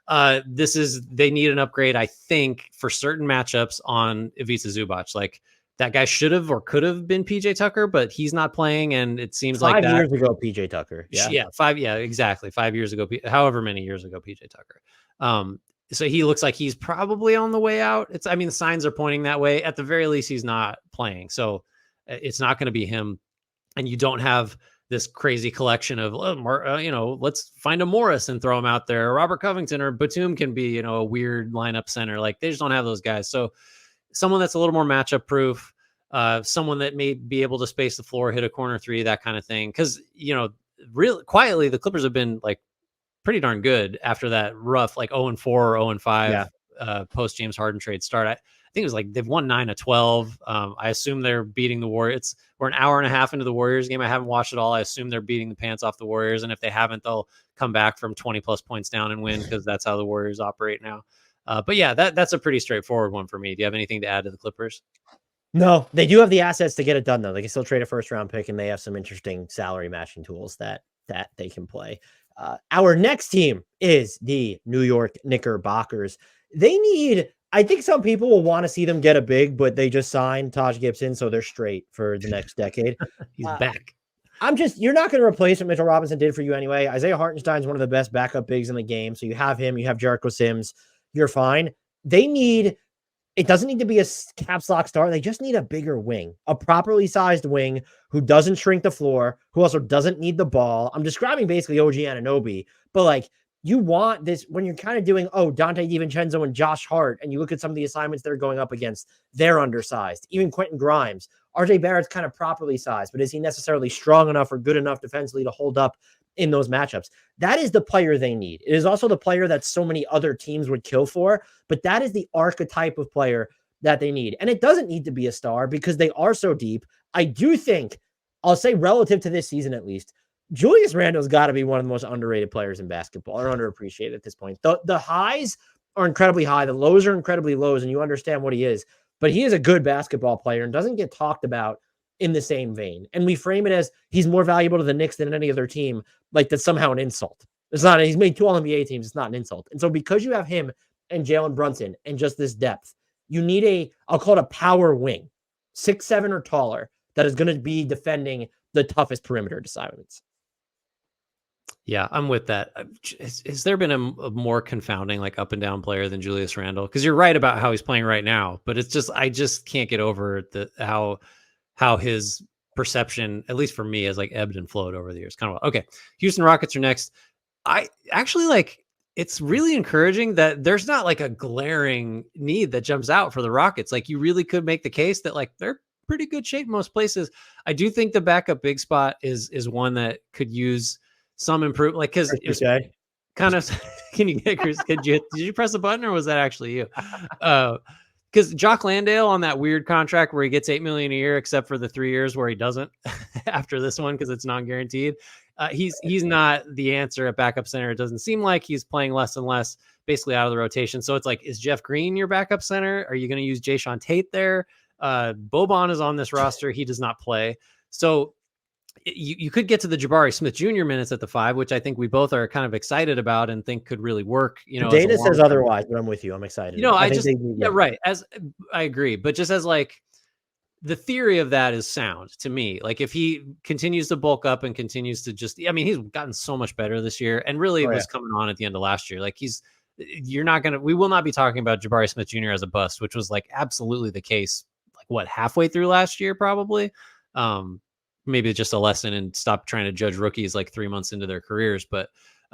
They need an upgrade, I think, for certain matchups on Ivica Zubac. Like that guy should have or could have been PJ Tucker, but he's not playing. And it seems like
5 years ago, PJ Tucker.
Yeah. 5. Yeah, exactly. 5 years ago, however many years ago, PJ Tucker. So he looks like he's probably on the way out. The signs are pointing that way. At the very least, he's not playing. So it's not going to be him. And you don't have this crazy collection of, let's find a Morris and throw him out there. Robert Covington or Batum can be, a weird lineup center. Like they just don't have those guys. So someone that's a little more matchup proof, someone that may be able to space the floor, hit a corner three, that kind of thing. Cause really quietly, the Clippers have been like pretty darn good after that rough, like 0-4 or 0-5 post James Harden trade start. I think it was like they've won 9 of 12. I assume they're beating the Warriors. We're an hour and a half into the Warriors game. I haven't watched it all. I assume they're beating the pants off the Warriors. And if they haven't, they'll come back from 20 plus points down and win because that's how the Warriors operate now. But yeah, that's a pretty straightforward one for me. Do you have anything to add to the Clippers?
No, they do have the assets to get it done though. They can still trade a first round pick and they have some interesting salary matching tools that they can play. Our next team is the New York Knickerbockers. I think some people will want to see them get a big, but they just signed Taj Gibson, so they're straight for the next decade.
He's back.
You're not going to replace what Mitchell Robinson did for you anyway. Isaiah Hartenstein's one of the best backup bigs in the game. So you have him, you have Jericho Sims, you're fine. It doesn't need to be a caps lock star. They just need a bigger wing, a properly sized wing who doesn't shrink the floor, who also doesn't need the ball. I'm describing basically OG Anunoby, but like you want this when you're kind of doing, Dante DiVincenzo and Josh Hart, and you look at some of the assignments they're going up against, they're undersized. Even Quentin Grimes. RJ Barrett's kind of properly sized, but is he necessarily strong enough or good enough defensively to hold up in those matchups? That is the player they need. It is also the player that so many other teams would kill for, but that is the archetype of player that they need. And it doesn't need to be a star because they are so deep. I do think, I'll say relative to this season at least, Julius Randle's got to be one of the most underrated players in basketball, or underappreciated at this point. The highs are incredibly high, the lows are incredibly lows, and you understand what he is. But he is a good basketball player and doesn't get talked about in the same vein. And we frame it as he's more valuable to the Knicks than any other team, like that's somehow an insult. It's not. He's made 2 All-NBA teams. It's not an insult. And so because you have him and Jalen Brunson and just this depth, you need I'll call it a power wing, 6'7" or taller, that is going to be defending the toughest perimeter assignments.
Yeah, I'm with that. Has there been a more confounding, like, up and down player than Julius Randle? Because you're right about how he's playing right now, but it's just, I just can't get over how his perception, at least for me, has like ebbed and flowed over the years. Kind of okay. Houston Rockets are next. I actually like. It's really encouraging that there's not like a glaring need that jumps out for the Rockets. Like, you really could make the case that like they're pretty good shape in most places. I do think the backup big spot is one that could use some improvement, like, because it's kind of can you get Chris? Did you press a button, or was that actually you? Because Jock Landale on that weird contract where he gets $8 million a year, except for the 3 years where he doesn't after this one because it's non-guaranteed. He's not the answer at backup center. It doesn't seem like he's playing less and less, basically out of the rotation. So it's like, is Jeff Green your backup center? Are you going to use Jayshawn Tate there? Boban is on this roster. He does not play. So you could get to the Jabari Smith Jr. minutes at the 5, which I think we both are kind of excited about and think could really work. You know,
data says otherwise, but I'm with you. I'm excited.
You know, right. As I agree, but just as like the theory of that is sound to me. Like, if he continues to bulk up and continues to just, I mean, he's gotten so much better this year, and really was coming on at the end of last year. Like, we will not be talking about Jabari Smith Jr. as a bust, which was like absolutely the case. Like, what, halfway through last year, probably. Maybe just a lesson and stop trying to judge rookies like 3 months into their careers. But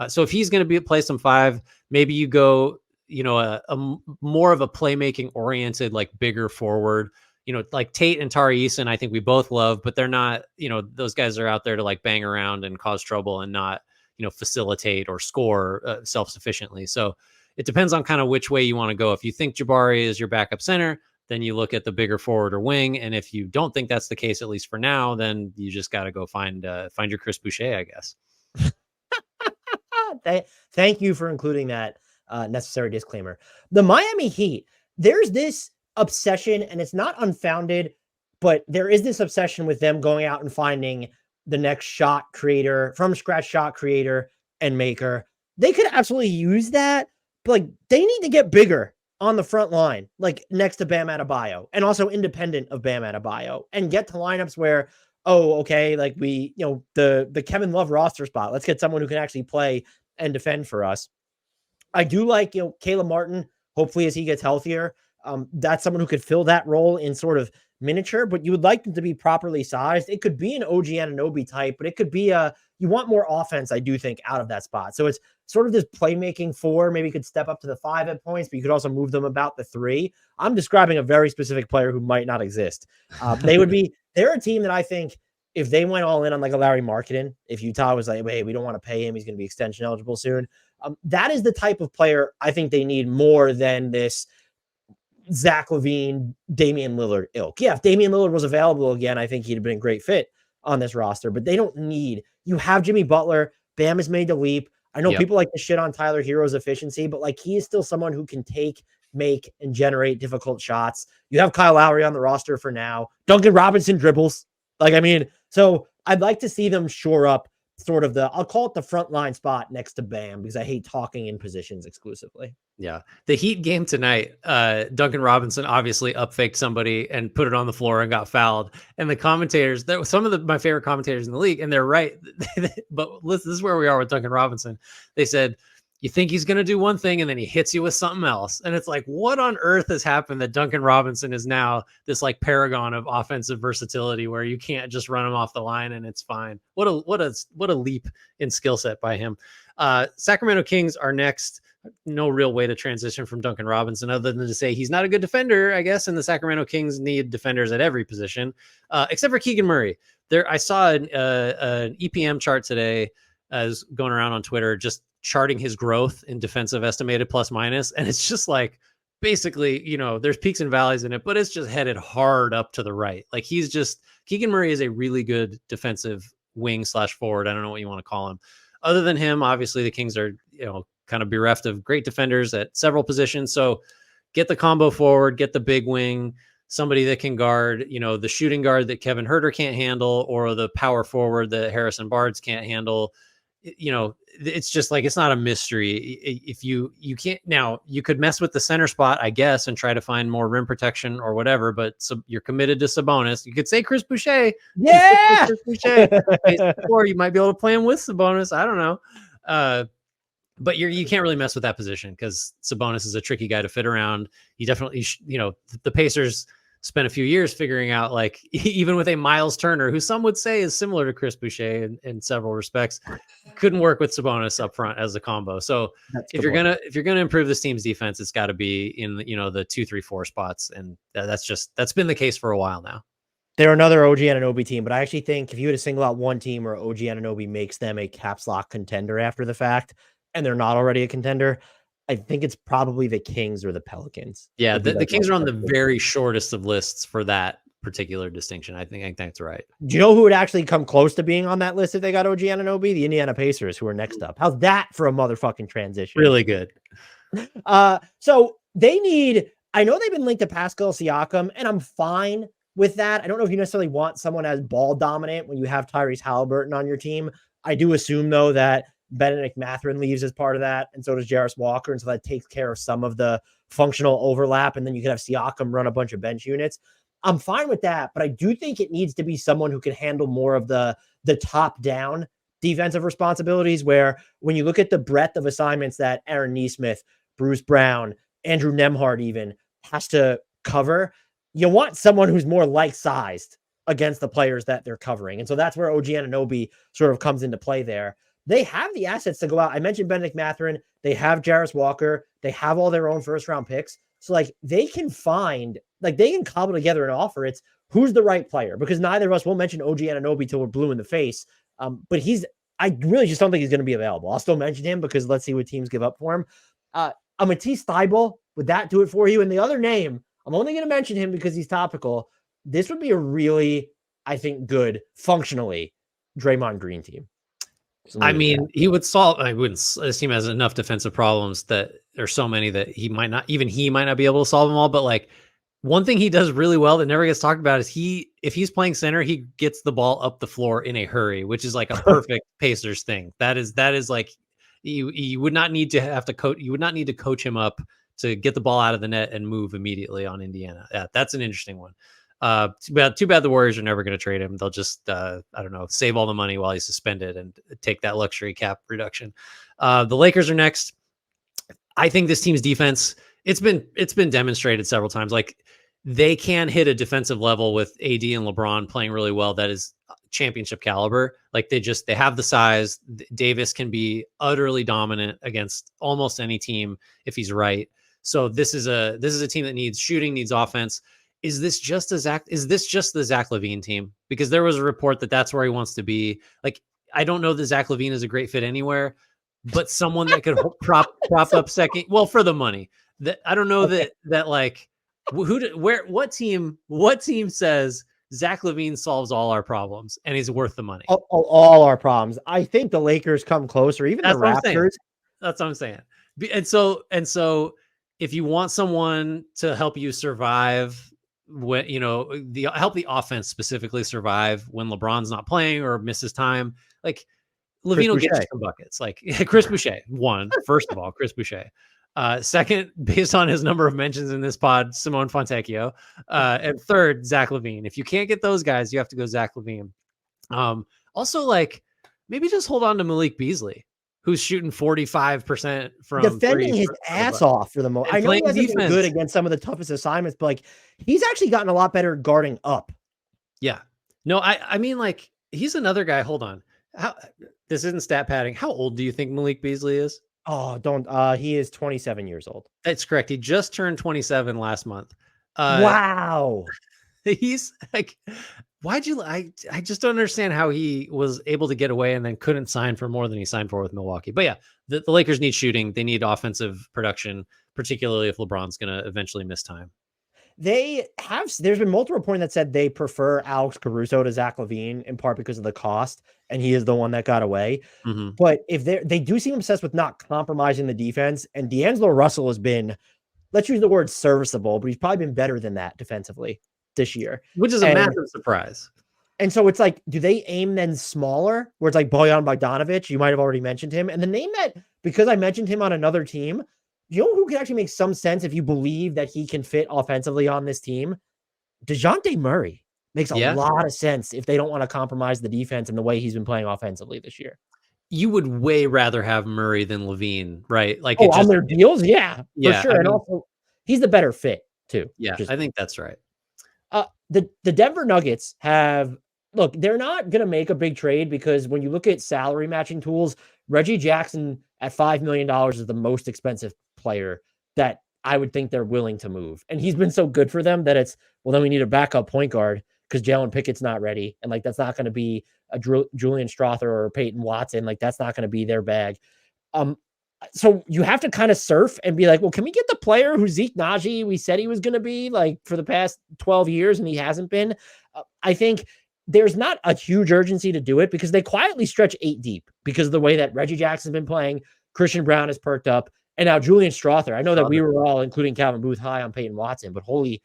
so if he's going to play some 5, maybe you go, you know, a more of a playmaking oriented, like bigger forward, you know, like Tate and Tari Eason, I think we both love, but they're not, you know, those guys are out there to like bang around and cause trouble and not, you know, facilitate or score self-sufficiently. So it depends on kind of which way you want to go. If you think Jabari is your backup center, then you look at the bigger forward or wing. And if you don't think that's the case, at least for now, then you just got to go find your Chris Boucher, I guess.
Thank you for including that necessary disclaimer. The Miami Heat, there's this obsession, and it's not unfounded, but there is this obsession with them going out and finding the next shot creator, from scratch shot creator and maker. They could absolutely use that, but like, they need to get bigger on the front line, like next to Bam Adebayo, and also independent of Bam Adebayo, and get to lineups where, oh, okay, like we, you know, the Kevin Love roster spot, let's get someone who can actually play and defend for us. I do like, you know, Caleb Martin, hopefully as he gets healthier. That's someone who could fill that role in sort of miniature, but you would like them to be properly sized. It could be an OG Anunoby type, but it could be you want more offense, I do think, out of that spot. So it's sort of this playmaking 4, maybe you could step up to the 5 at points, but you could also move them about the 3. I'm describing a very specific player who might not exist. They're a team that I think if they went all in on like a Larry Marketing, if Utah was like, hey, we don't want to pay him, he's going to be extension eligible soon. That is the type of player I think they need more than this Zach LaVine, Damian Lillard ilk. Yeah, if Damian Lillard was available again, I think he'd have been a great fit on this roster, but they don't need, you have Jimmy Butler, Bam has made the leap. I know people like to shit on Tyler Hero's efficiency, but like, he is still someone who can take, make, and generate difficult shots. You have Kyle Lowry on the roster for now. Duncan Robinson dribbles. Like, I mean, so I'd like to see them shore up sort of I'll call it the front line spot next to Bam, because I hate talking in positions exclusively.
Yeah. The Heat game tonight, Duncan Robinson obviously up-faked somebody and put it on the floor and got fouled. And the commentators, some of my favorite commentators in the league, and they're right. But listen, this is where we are with Duncan Robinson. They said, you think he's going to do one thing and then he hits you with something else. And it's like, what on earth has happened that Duncan Robinson is now this like paragon of offensive versatility where you can't just run him off the line and it's fine. What a leap in skill set by him. Sacramento Kings are next. No real way to transition from Duncan Robinson other than to say he's not a good defender, I guess. And the Sacramento Kings need defenders at every position, except for Keegan Murray. I saw an EPM chart today as going around on Twitter, just charting his growth in defensive estimated plus minus. And it's just like, basically, you know, there's peaks and valleys in it, but it's just headed hard up to the right. Like, Keegan Murray is a really good defensive wing / forward. I don't know what you want to call him. Other than him, obviously the Kings are, kind of bereft of great defenders at several positions. So get the combo forward, get the big wing, somebody that can guard, the shooting guard that Kevin Huerter can't handle, or the power forward that Harrison Barnes can't handle. It's just like, it's not a mystery. If you can't, now you could mess with the center spot, I guess, and try to find more rim protection or whatever, but you're committed to Sabonis. You could say Chris Boucher.
Yeah.
Chris Boucher. Or you might be able to play him with Sabonis. I don't know. But you can't really mess with that position because Sabonis is a tricky guy to fit around. He definitely, the Pacers spent a few years figuring out, like, even with a Miles Turner, who some would say is similar to Chris Boucher in several respects, couldn't work with Sabonis up front as a combo. So if you're gonna improve this team's defense, it's got to be in the 2, 3, 4 spots, and that's been the case for a while now.
They're another OG Anunoby team, but I actually think if you were to single out one team where OG Anunoby makes them a caps lock contender after the fact, and they're not already a contender, I think it's probably the Kings or the Pelicans.
Yeah, the Kings are on the very shortest of lists for that particular distinction. I think that's right.
Do you know who would actually come close to being on that list if they got OG Anunoby? The Indiana Pacers, who are next up. How's that for a motherfucking transition?
Really good.
So they need, I know they've been linked to Pascal Siakam, and I'm fine with that. I don't know if you necessarily want someone as ball dominant when you have Tyrese Halliburton on your team. I do assume, though, that Benedict Mathurin leaves as part of that, and so does Jarris Walker, and so that takes care of some of the functional overlap, and then you could have Siakam run a bunch of bench units. I'm fine with that, but I do think it needs to be someone who can handle more of the top-down defensive responsibilities, where when you look at the breadth of assignments that Aaron Nesmith, Bruce Brown, Andrew Nembhard even has to cover, you want someone who's more like-sized against the players that they're covering. And so that's where OG Anunoby sort of comes into play there. They have the assets to go out. I mentioned Benedict Mathurin. They have Jarris Walker. They have all their own first-round picks. So, like, they can cobble together an offer. It's who's the right player, because neither of us will mention OG Anunoby till we're blue in the face. But I really just don't think he's going to be available. I'll still mention him because let's see what teams give up for him. A Matisse Thybulle, would that do it for you? And the other name, I'm only going to mention him because he's topical. This would be a really, I think, good, functionally, Draymond Green team.
I mean, he would solve. This team has enough defensive problems that there's so many that he might not be able to solve them all. But like, one thing he does really well that never gets talked about is if he's playing center, he gets the ball up the floor in a hurry, which is like a perfect Pacers thing. That is like, you would not need to have to coach. You would not need to coach him up to get the ball out of the net and move immediately on Indiana. Yeah, that's an interesting one. Too bad the Warriors are never going to trade him. They'll just, I don't know, save all the money while he's suspended and take that luxury cap reduction. The Lakers are next. I think this team's defense, it's been demonstrated several times. Like, they can hit a defensive level with AD and LeBron playing really well. That is championship caliber. Like, they have the size. Davis can be utterly dominant against almost any team if he's right. So this is a team that needs shooting, needs offense. Is this just the Zach LaVine team? Because there was a report that that's where he wants to be. Like, I don't know that Zach LaVine is a great fit anywhere, but someone that could prop up second. Well, for the money. That I don't know that like what team says Zach LaVine solves all our problems and he's worth the money.
All our problems. I think the Lakers come close, or even the Raptors.
That's what I'm saying. And so if you want someone to help you survive, when help the offense specifically survive when LeBron's not playing or misses time, like, LaVine will get you some buckets. Like Chris Boucher, first of all, Chris Boucher. Second, based on his number of mentions in this pod, Simone Fontecchio. And third, Zach LaVine. If you can't get those guys, you have to go Zach LaVine. Also, like, maybe just hold on to Malik Beasley, who's shooting 45% from
defending his ass off for the most. I know he hasn't been good against some of the toughest assignments, but like, he's actually gotten a lot better guarding up.
Yeah. No, I mean, like, he's another guy. Hold on. This isn't stat padding. How old do you think Malik Beasley is?
Oh, he is 27 years old.
That's correct. He just turned 27 last month.
Wow.
He's like, I just don't understand how he was able to get away and then couldn't sign for more than he signed for with Milwaukee. But yeah, the Lakers need shooting. They need offensive production, particularly if LeBron's going to eventually miss time.
There's been multiple reporting that said they prefer Alex Caruso to Zach LaVine in part because of the cost, and he is the one that got away.
Mm-hmm.
But if they do seem obsessed with not compromising the defense, and D'Angelo Russell has been, let's use the word serviceable, but he's probably been better than that defensively this year.
Which is a massive surprise.
And so it's like, do they aim then smaller, where it's like Bojan Bogdanovic? You might have already mentioned him. And the name that, because I mentioned him on another team, you know who can actually make some sense if you believe that he can fit offensively on this team? DeJounte Murray makes a lot of sense if they don't want to compromise the defense and the way he's been playing offensively this year.
You would way rather have Murray than LaVine, right? Like,
on their deals? Yeah, for sure. And also, he's the better fit too.
Yeah, I think that's right.
The Denver Nuggets look, they're not going to make a big trade because when you look at salary matching tools, Reggie Jackson at $5 million is the most expensive player that I would think they're willing to move. And he's been so good for them that it's, well, then we need a backup point guard because Jalen Pickett's not ready. And like, that's not going to be a Julian Strother or Peyton Watson. Like, that's not going to be their bag. So you have to kind of surf and be like, well, can we get the player who Zeke Naji we said he was going to be like for the past 12 years and he hasn't been? I think there's not a huge urgency to do it because they quietly stretch 8 deep because of the way that Reggie Jackson's been playing. Christian Brown has perked up. And now Julian Strother. I know that we were all, including Calvin Booth, high on Peyton Watson, but holy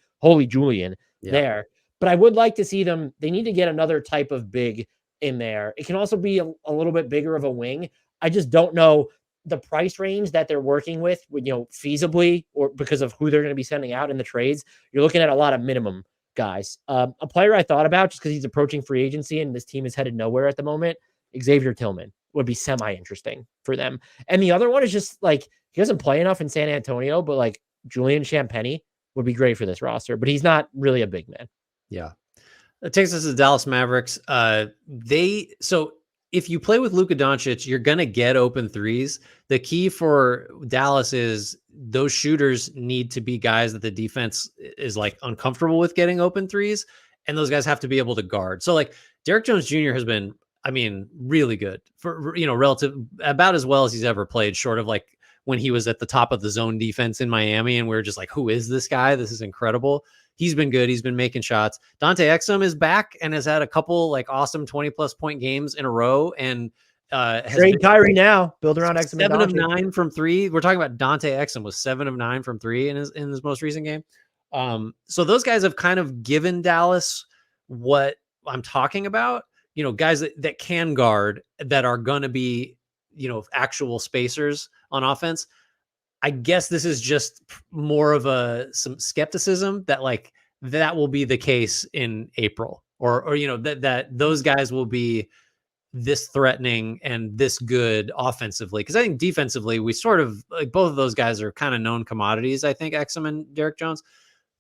Julian there. But I would like to see them. They need to get another type of big in there. It can also be a little bit bigger of a wing. I just don't know the price range that they're working with, feasibly, or because of who they're going to be sending out in the trades. You're looking at a lot of minimum guys. A player I thought about just because he's approaching free agency and this team is headed nowhere at the moment, Xavier Tillman would be semi-interesting for them. And the other one is just like, he doesn't play enough in San Antonio, but like Julian Champagnie would be great for this roster, but he's not really a big man.
Yeah. It takes us to the Dallas Mavericks. So if you play with Luka Doncic, you're going to get open threes. The key for Dallas is those shooters need to be guys that the defense is like uncomfortable with getting open threes. And those guys have to be able to guard. So like Derrick Jones Jr. has been, really good for, relative, about as well as he's ever played, short of like when he was at the top of the zone defense in Miami. And we were just like, who is this guy? This is incredible. He's been good. He's been making shots. Dante Exum is back and has had a couple like awesome 20+ point games in a row. And
trade Kyrie now, build around Exum.
7 of 9 from 3. We're talking about Dante Exum was 7 of 9 from 3 in his most recent game. So those guys have kind of given Dallas what I'm talking about. Guys that can guard, that are going to be, actual spacers on offense. I guess this is just more of some skepticism that like that will be the case in April or that those guys will be this threatening and this good offensively. Cause I think defensively, we sort of like both of those guys are kind of known commodities. I think Exum and Derrick Jones,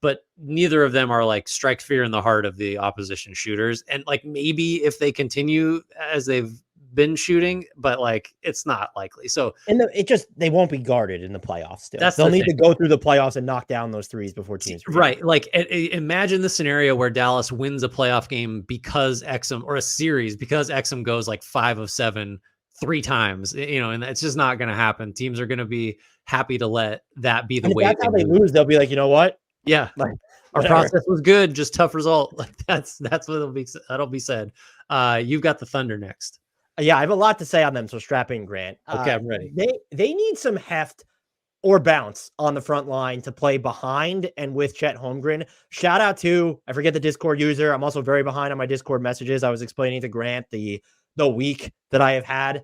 but neither of them are like strike fear in the heart of the opposition shooters. And like, maybe if they continue as they've been shooting, but like it's not likely. So
they won't be guarded in the playoffs still.
They'll
need to go through the playoffs and knock down those threes before teams.
Right. Like imagine the scenario where Dallas wins a playoff game because Exum, or a series because Exum goes like 5 of 7 3 times, and it's just not going to happen. Teams are going to be happy to let that be the way.
That's how they lose. They'll be like, you know what?
Yeah.
Like,
our process was good, just tough result. Like that's what that'll be said. You've got the Thunder next.
Yeah, I have a lot to say on them, so strap in, Grant.
Okay, I'm ready.
They need some heft or bounce on the front line to play behind and with Chet Holmgren. Shout out to, I forget the Discord user. I'm also very behind on my Discord messages. I was explaining to Grant the week that I have had.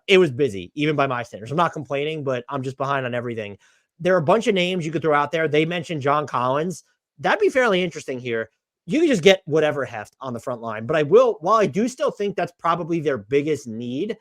It was busy, even by my standards. I'm not complaining, but I'm just behind on everything. There are a bunch of names you could throw out there. They mentioned John Collins. That'd be fairly interesting here. You can just get whatever heft on the front line. But while I do still think that's probably their biggest need,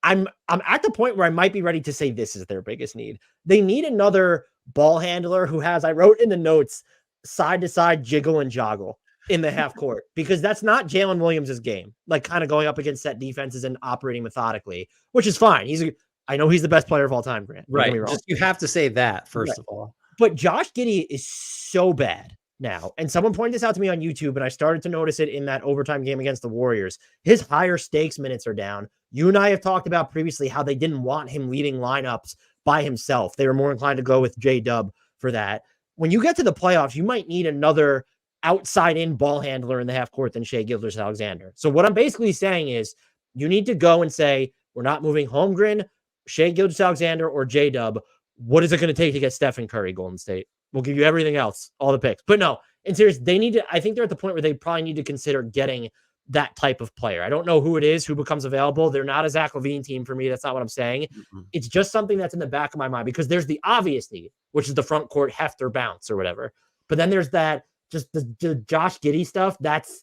I'm at the point where I might be ready to say this is their biggest need. They need another ball handler who has, I wrote in the notes, side to side jiggle and joggle in the half court, because that's not Jalen Williams' game. Like kind of going up against set defenses and operating methodically, which is fine. I know he's the best player of all time, Grant.
Right. You have to say that first of all.
But Josh Giddey is so bad now. And someone pointed this out to me on YouTube, and I started to notice it in that overtime game against the Warriors. His higher stakes minutes are down. You and I have talked about previously how they didn't want him leading lineups by himself. They were more inclined to go with J-Dub for that. when you get to the playoffs, you might need another outside in ball handler in the half court than Shai Gilgeous-Alexander. So what I'm basically saying is you need to go and say, we're not moving Holmgren, Shai Gilgeous-Alexander, or J-Dub. What is it going to take to get Stephen Curry, Golden State? We'll give you everything else, all the picks. But no, in serious, they need to, I think they're at the point where they probably need to consider getting that type of player. I don't know who it is, who becomes available. They're not a Zach LaVine team for me. That's not what I'm saying.
Mm-hmm.
It's just something that's in the back of my mind because there's the obvious need, which is the front court heft or bounce or whatever. But then there's that, just the Josh Giddey stuff. That's,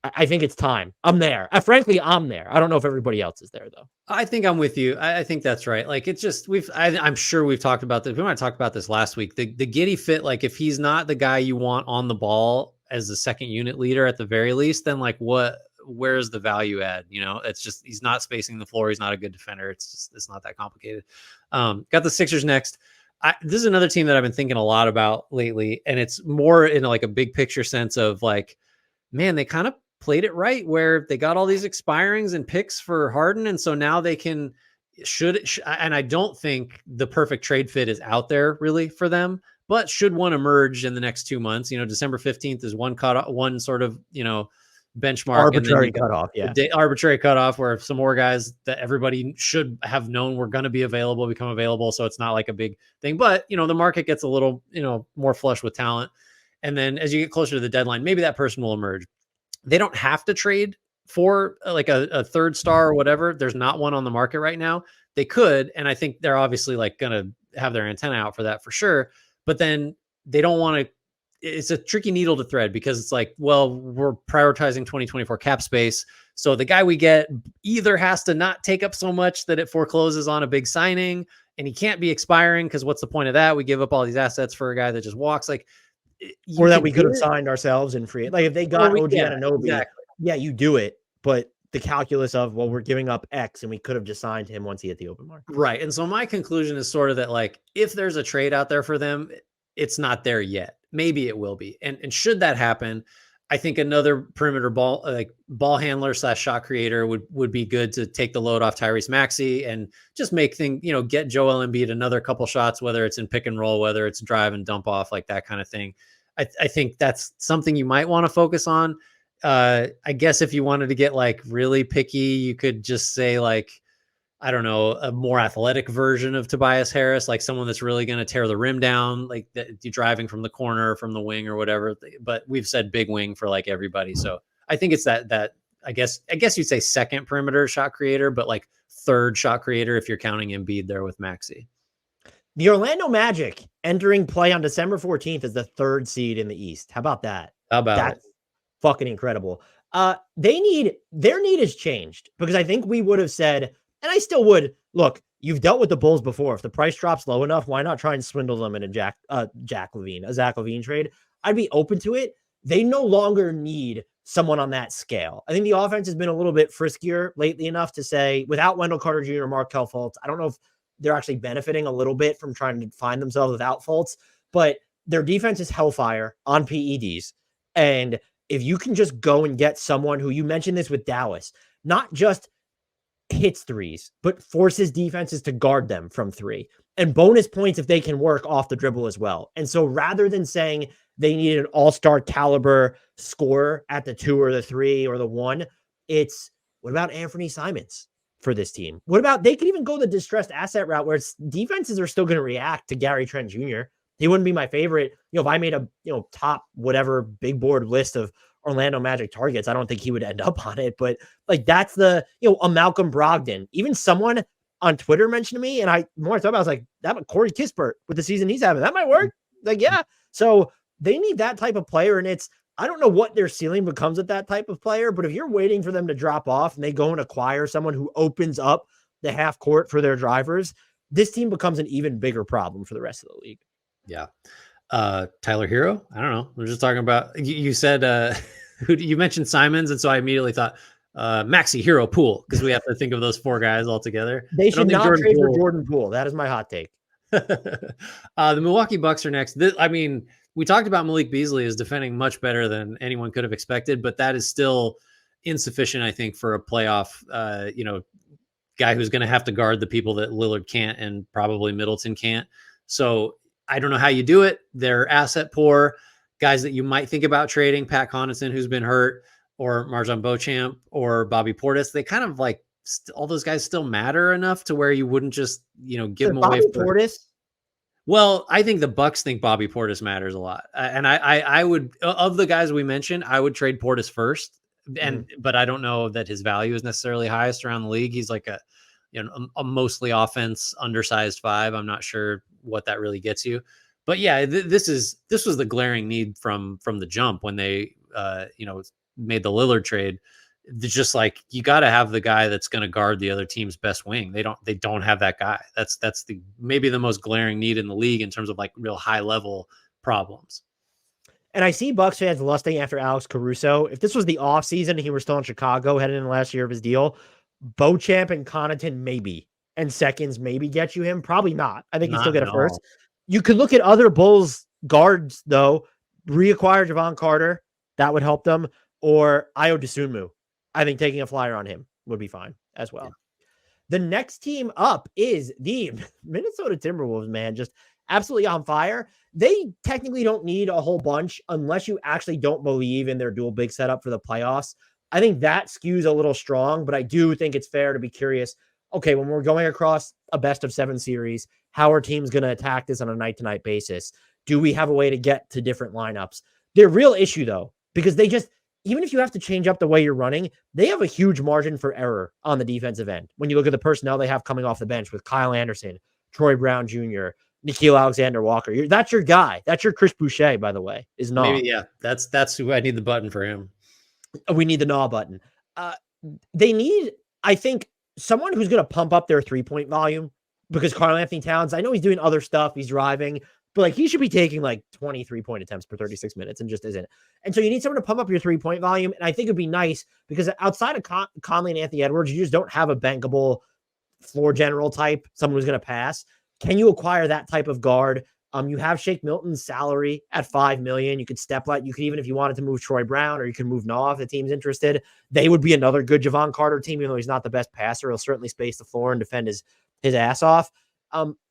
I think it's time. I'm there. Frankly, I'm there. I don't know if everybody else is there though.
I think I'm with you. I think that's right. Like it's just I'm sure we've talked about this. We might have talked about this last week. The Giddey fit, like if he's not the guy you want on the ball as the second unit leader at the very least, then like where's the value add? You know, it's just he's not spacing the floor. He's not a good defender. It's not that complicated. Got the Sixers next. This is another team that I've been thinking a lot about lately, and it's more in like a big picture sense of like, man, they kind of played it right where they got all these expirings and picks for Harden. And so now they can, and I don't think the perfect trade fit is out there really for them, but should one emerge in the next 2 months, December 15th is one sort of, benchmark.
Arbitrary cutoff. Yeah.
Arbitrary cutoff where some more guys that everybody should have known were going to be available, become available. So it's not like a big thing, but the market gets a little, more flush with talent. And then as you get closer to the deadline, maybe that person will emerge. They don't have to trade for like a third star or whatever. There's not one on the market right now. They could, and I think they're obviously like going to have their antenna out for that for sure. But then they don't want to. It's a tricky needle to thread because it's like, well, we're prioritizing 2024 cap space. So the guy we get either has to not take up so much that it forecloses on a big signing, and he can't be expiring because what's the point of that? We give up all these assets for a guy that just walks. Like.
Or that we could have signed ourselves in free. Like if they got OG Anunoby,
exactly.
Yeah, you do it. But the calculus of, well, we're giving up X and we could have just signed him once he hit the open market.
Right. And so my conclusion is sort of that, like, if there's a trade out there for them, it's not there yet. Maybe it will be. And should that happen, I think another perimeter ball handler / shot creator would be good to take the load off Tyrese Maxey and just make things, get Joel Embiid another couple shots, whether it's in pick and roll, whether it's drive and dump off, like that kind of thing. I think that's something you might want to focus on. I guess if you wanted to get like really picky, you could just say like, I don't know, a more athletic version of Tobias Harris, like someone that's really going to tear the rim down, like you're driving from the corner, from the wing or whatever. But we've said big wing for like everybody. So I think it's that I guess you'd say second perimeter shot creator, but like third shot creator if you're counting Embiid there with Maxey.
The Orlando Magic entering play on December 14th as the third seed in the East. How about that? That's fucking incredible. Their need has changed because I think we would have said, and I still would, look, you've dealt with the Bulls before. If the price drops low enough, why not try and swindle them in a Zach LaVine trade? I'd be open to it. They no longer need someone on that scale. I think the offense has been a little bit friskier lately enough to say, without Wendell Carter Jr. or Markelle Fultz, I don't know if they're actually benefiting a little bit from trying to find themselves without Fultz, but their defense is hellfire on PEDs. And if you can just go and get someone who, you mentioned this with Dallas, not just hits threes, but forces defenses to guard them from three, and bonus points if they can work off the dribble as well. And so rather than saying they need an all-star caliber scorer at the 2 or the 3 or the 1, it's what about Anthony Simons for this team? What about, they could even go the distressed asset route where it's defenses are still going to react to Gary Trent Jr. He wouldn't be my favorite. If I made a, top whatever big board list of Orlando Magic targets, I don't think he would end up on it, but like that's the, a Malcolm Brogdon. Even someone on Twitter mentioned to me, and I more thought about, I was like, that Corey Kispert with the season he's having, that might work. Like, yeah. So they need that type of player, and I don't know what their ceiling becomes at that type of player, but if you're waiting for them to drop off and they go and acquire someone who opens up the half court for their drivers, this team becomes an even bigger problem for the rest of the league.
Yeah. Tyler Hero. I don't know. We're just talking about, you said, you mentioned Simons. And so I immediately thought, Maxey, Hero, Poole, because we have to think of those 4 guys all together.
They should not trade for Jordan Poole. That is my hot take.
The Milwaukee Bucks are next. We talked about Malik Beasley as defending much better than anyone could have expected, but that is still insufficient, I think, for a playoff, guy who's going to have to guard the people that Lillard can't and probably Middleton can't. So I don't know how you do it. They're asset poor. Guys that you might think about trading, Pat Connaughton, who's been hurt, or Marjon Beauchamp, or Bobby Portis. They kind of like all those guys still matter enough to where you wouldn't just, give
So
them away
Bobby
for.
Portis,
Well, I think the Bucks think Bobby Portis matters a lot, and I would, of the guys we mentioned, I would trade Portis first, but I don't know that his value is necessarily highest around the league. He's like a mostly offense, undersized five. I'm not sure what that really gets you, but yeah, this was the glaring need from the jump when they made the Lillard trade. It's just like, you got to have the guy that's going to guard the other team's best wing. They don't have that guy. That's maybe the most glaring need in the league in terms of like real high level problems.
and I see Bucks fans lusting after Alex Caruso. If this was the offseason and he were still in Chicago heading in the last year of his deal, Beauchamp and Connaughton maybe, and seconds maybe get you him. Probably not. I think you still get a first. You could look at other Bulls guards, though. Reacquire Javon Carter. That would help them. Or Ayo Dosunmu. I think taking a flyer on him would be fine as well. Yeah. The next team up is the Minnesota Timberwolves, man. Just absolutely on fire. They technically don't need a whole bunch unless you actually don't believe in their dual big setup for the playoffs. I think that skews a little strong, but I do think it's fair to be curious. Okay, when we're going across a best of 7 series, how are teams going to attack this on a night-to-night basis? Do we have a way to get to different lineups? Their real issue, though, because they just, even if you have to change up the way you're running, they have a huge margin for error on the defensive end. When you look at the personnel they have coming off the bench with Kyle Anderson, Troy Brown Jr., Nickeil Alexander-Walker. That's your guy. That's your Chris Boucher, by the way, is not.
Maybe, yeah. That's who I need the button for him.
We need the gnaw button. They need, I think, someone who's going to pump up their three-point volume, because Karl-Anthony Towns, I know he's doing other stuff. He's driving, but like he should be taking like 20 3-point attempts per 36 minutes and just isn't. And so you need someone to pump up your three-point volume. And I think it'd be nice because outside of Conley and Anthony Edwards, you just don't have a bankable floor general type, someone who's going to pass. Can you acquire that type of guard? You have Shake Milton's salary at $5 million. You could you could, even if you wanted to move Troy Brown, or you can move Nah if the team's interested. They would be another good Javon Carter team, even though he's not the best passer. He'll certainly space the floor and defend his ass off.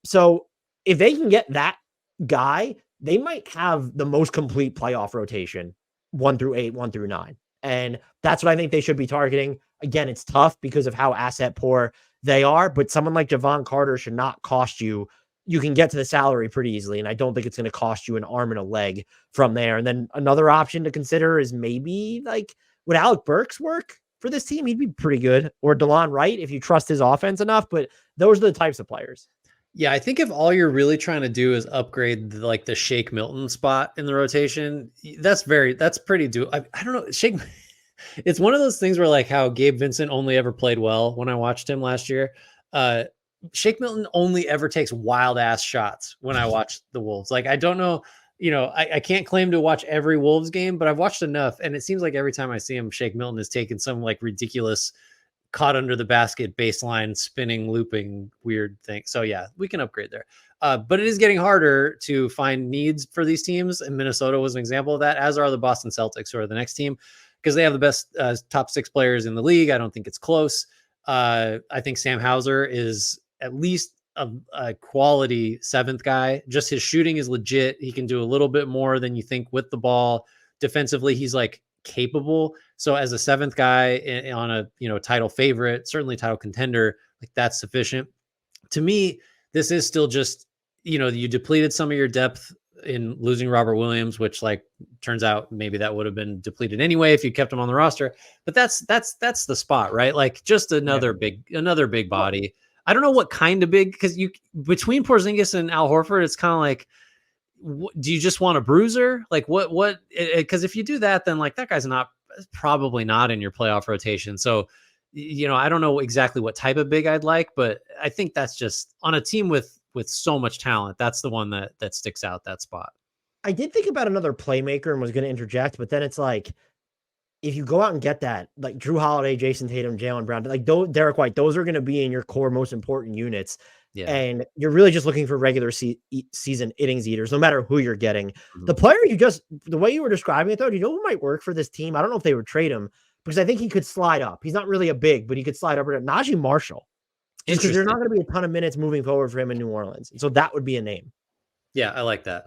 So if they can get that guy, they might have the most complete playoff rotation, 1 through 8, 1 through 9. And that's what I think they should be targeting. Again, it's tough because of how asset poor they are, but someone like Javon Carter should not cost you. You can get to the salary pretty easily, and I don't think it's going to cost you an arm and a leg from there. And then another option to consider is maybe like, would Alec Burks work for this team? He'd be pretty good. Or DeLon Wright, if you trust his offense enough, but those are the types of players.
Yeah, I think if all you're really trying to do is upgrade like the Shake Milton spot in the rotation, that's pretty I don't know. Shake, it's one of those things where like how Gabe Vincent only ever played well when I watched him last year. Shake Milton only ever takes wild ass shots when I watch the Wolves. Like, I don't know, I can't claim to watch every Wolves game, but I've watched enough. And it seems like every time I see him, Shake Milton has taken some like ridiculous caught under the basket, baseline, spinning, looping, weird thing. So yeah, we can upgrade there. But it is getting harder to find needs for these teams. And Minnesota was an example of that, as are the Boston Celtics, who are the next team, because they have the best top 6 players in the league. I don't think it's close. I think Sam Hauser is at least a quality 7th guy. Just his shooting is legit. He can do a little bit more than you think with the ball. Defensively, he's like capable. So as a 7th guy on a title favorite, certainly title contender, like that's sufficient. To me, this is still just, you depleted some of your depth in losing Robert Williams, which like turns out maybe that would have been depleted anyway if you kept him on the roster. But that's the spot, right? Like just another big body. I don't know what kind of big, because between Porzingis and Al Horford, it's kind of like, do you just want a bruiser? Like what? Because if you do that, then like that guy's probably not in your playoff rotation. So, I don't know exactly what type of big I'd like, but I think that's just on a team with so much talent. That's the one that sticks out, that spot.
I did think about another playmaker and was going to interject, but then it's like, if you go out and get that, like Drew Holiday, Jason Tatum, Jaylen Brown, like Derek White, those are going to be in your core most important units. Yeah. And you're really just looking for regular season innings eaters, no matter who you're getting. Mm-hmm. The player the way you were describing it, though, do you know who might work for this team? I don't know if they would trade him, because I think he could slide up. He's not really a big, but he could slide up. Najee Marshall. Because there's not going to be a ton of minutes moving forward for him in New Orleans. So that would be a name.
Yeah, I like that.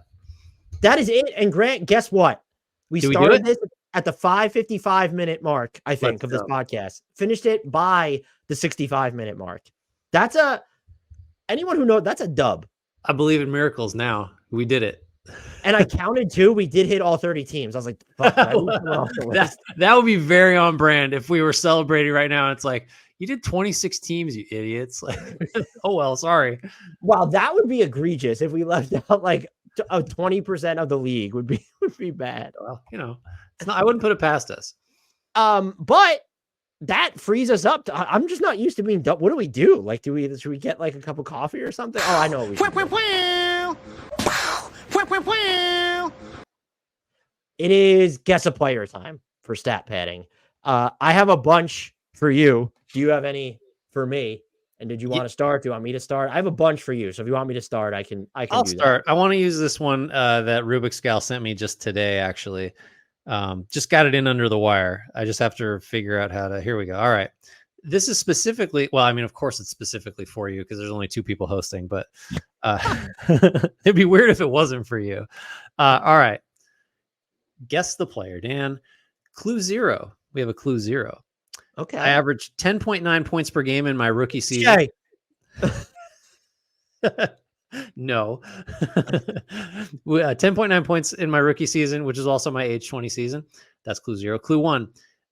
That is it. And Grant, guess what? We
Do we do
started
it?
this at the 5:55-minute mark, I think,
Let's
of this
go.
podcast. Finished it by the 65-minute mark. Anyone who knows, that's a dub.
I believe in miracles now. We did it.
And I counted too. We did hit all 30 teams. I was like, fuck, did I leave someone off the list?
That would be very on brand if we were celebrating right now. It's like, you did 26 teams, you idiots. Like, oh, well, sorry.
Wow, that would be egregious if we left out like 20% of the league would be bad.
Well, you know, I wouldn't put it past us.
But that frees us up. I'm just not used to being done. What do we do? Like, should we get like a cup of coffee or something? Oh, I know. It is guess a player time for stat padding. I have a bunch for you. Do you have any for me? And did you want to start? Do you want me to start? I have a bunch for you. So if you want me to start, I'll
start. I want to use this one that Rubik's Gal sent me just today, actually. Just got it in under the wire. I just have to figure out how to. Here we go. All right. This is specifically, well, I mean, of course it's specifically for you because there's only 2 people hosting, but it'd be weird if it wasn't for you. All right. Guess the player, Dan. Clue 0. We have a clue 0.
Okay.
I averaged 10.9 points per game in my rookie season. No. 10.9 points in my rookie season, which is also my age 20 season. That's clue 0. Clue 1.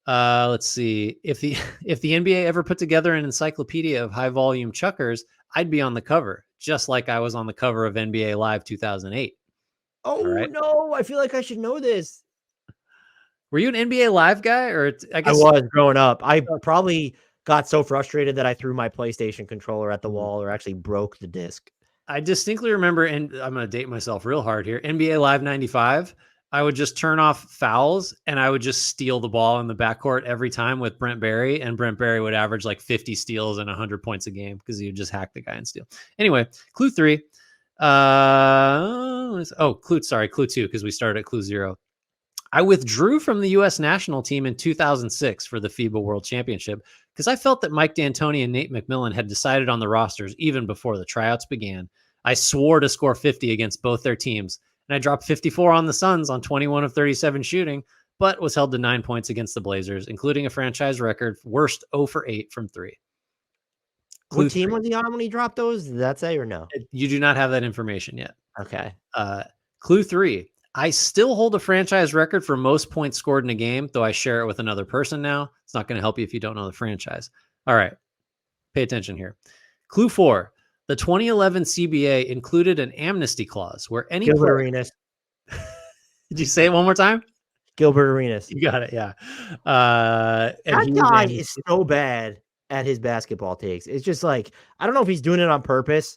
Let's see. If the NBA ever put together an encyclopedia of high volume chuckers, I'd be on the cover, just like I was on the cover of NBA Live 2008.
Oh, right. No, I feel like I should know this.
Were you an NBA Live guy? Or
I was growing up. I probably got so frustrated that I threw my PlayStation controller at the wall or actually broke the disc.
I distinctly remember, and I'm going to date myself real hard here, NBA Live 95, I would just turn off fouls and I would just steal the ball in the backcourt every time with Brent Barry, and Brent Barry would average like 50 steals and 100 points a game because he would just hack the guy and steal. Anyway, clue 3. Clue 2, because we started at clue 0. I withdrew from the U.S. national team in 2006 for the FIBA World Championship because I felt that Mike D'Antoni and Nate McMillan had decided on the rosters even before the tryouts began. I swore to score 50 against both their teams, and I dropped 54 on the Suns on 21 of 37 shooting, but was held to 9 points against the Blazers, including a franchise record worst 0 for 8 from 3.
What team was he on when he dropped those? Did that say or no?
You do not have that information yet.
Okay.
Clue 3. I still hold a franchise record for most points scored in a game, though I share it with another person now. It's not going to help you if you don't know the franchise. All right. Pay attention here. Clue 4. The 2011 CBA included an amnesty clause where any
Gilbert Arenas.
Did you say it one more time?
Gilbert Arenas.
You got it, yeah.
That guy is so bad at his basketball takes. It's just like, I don't know if he's doing it on purpose.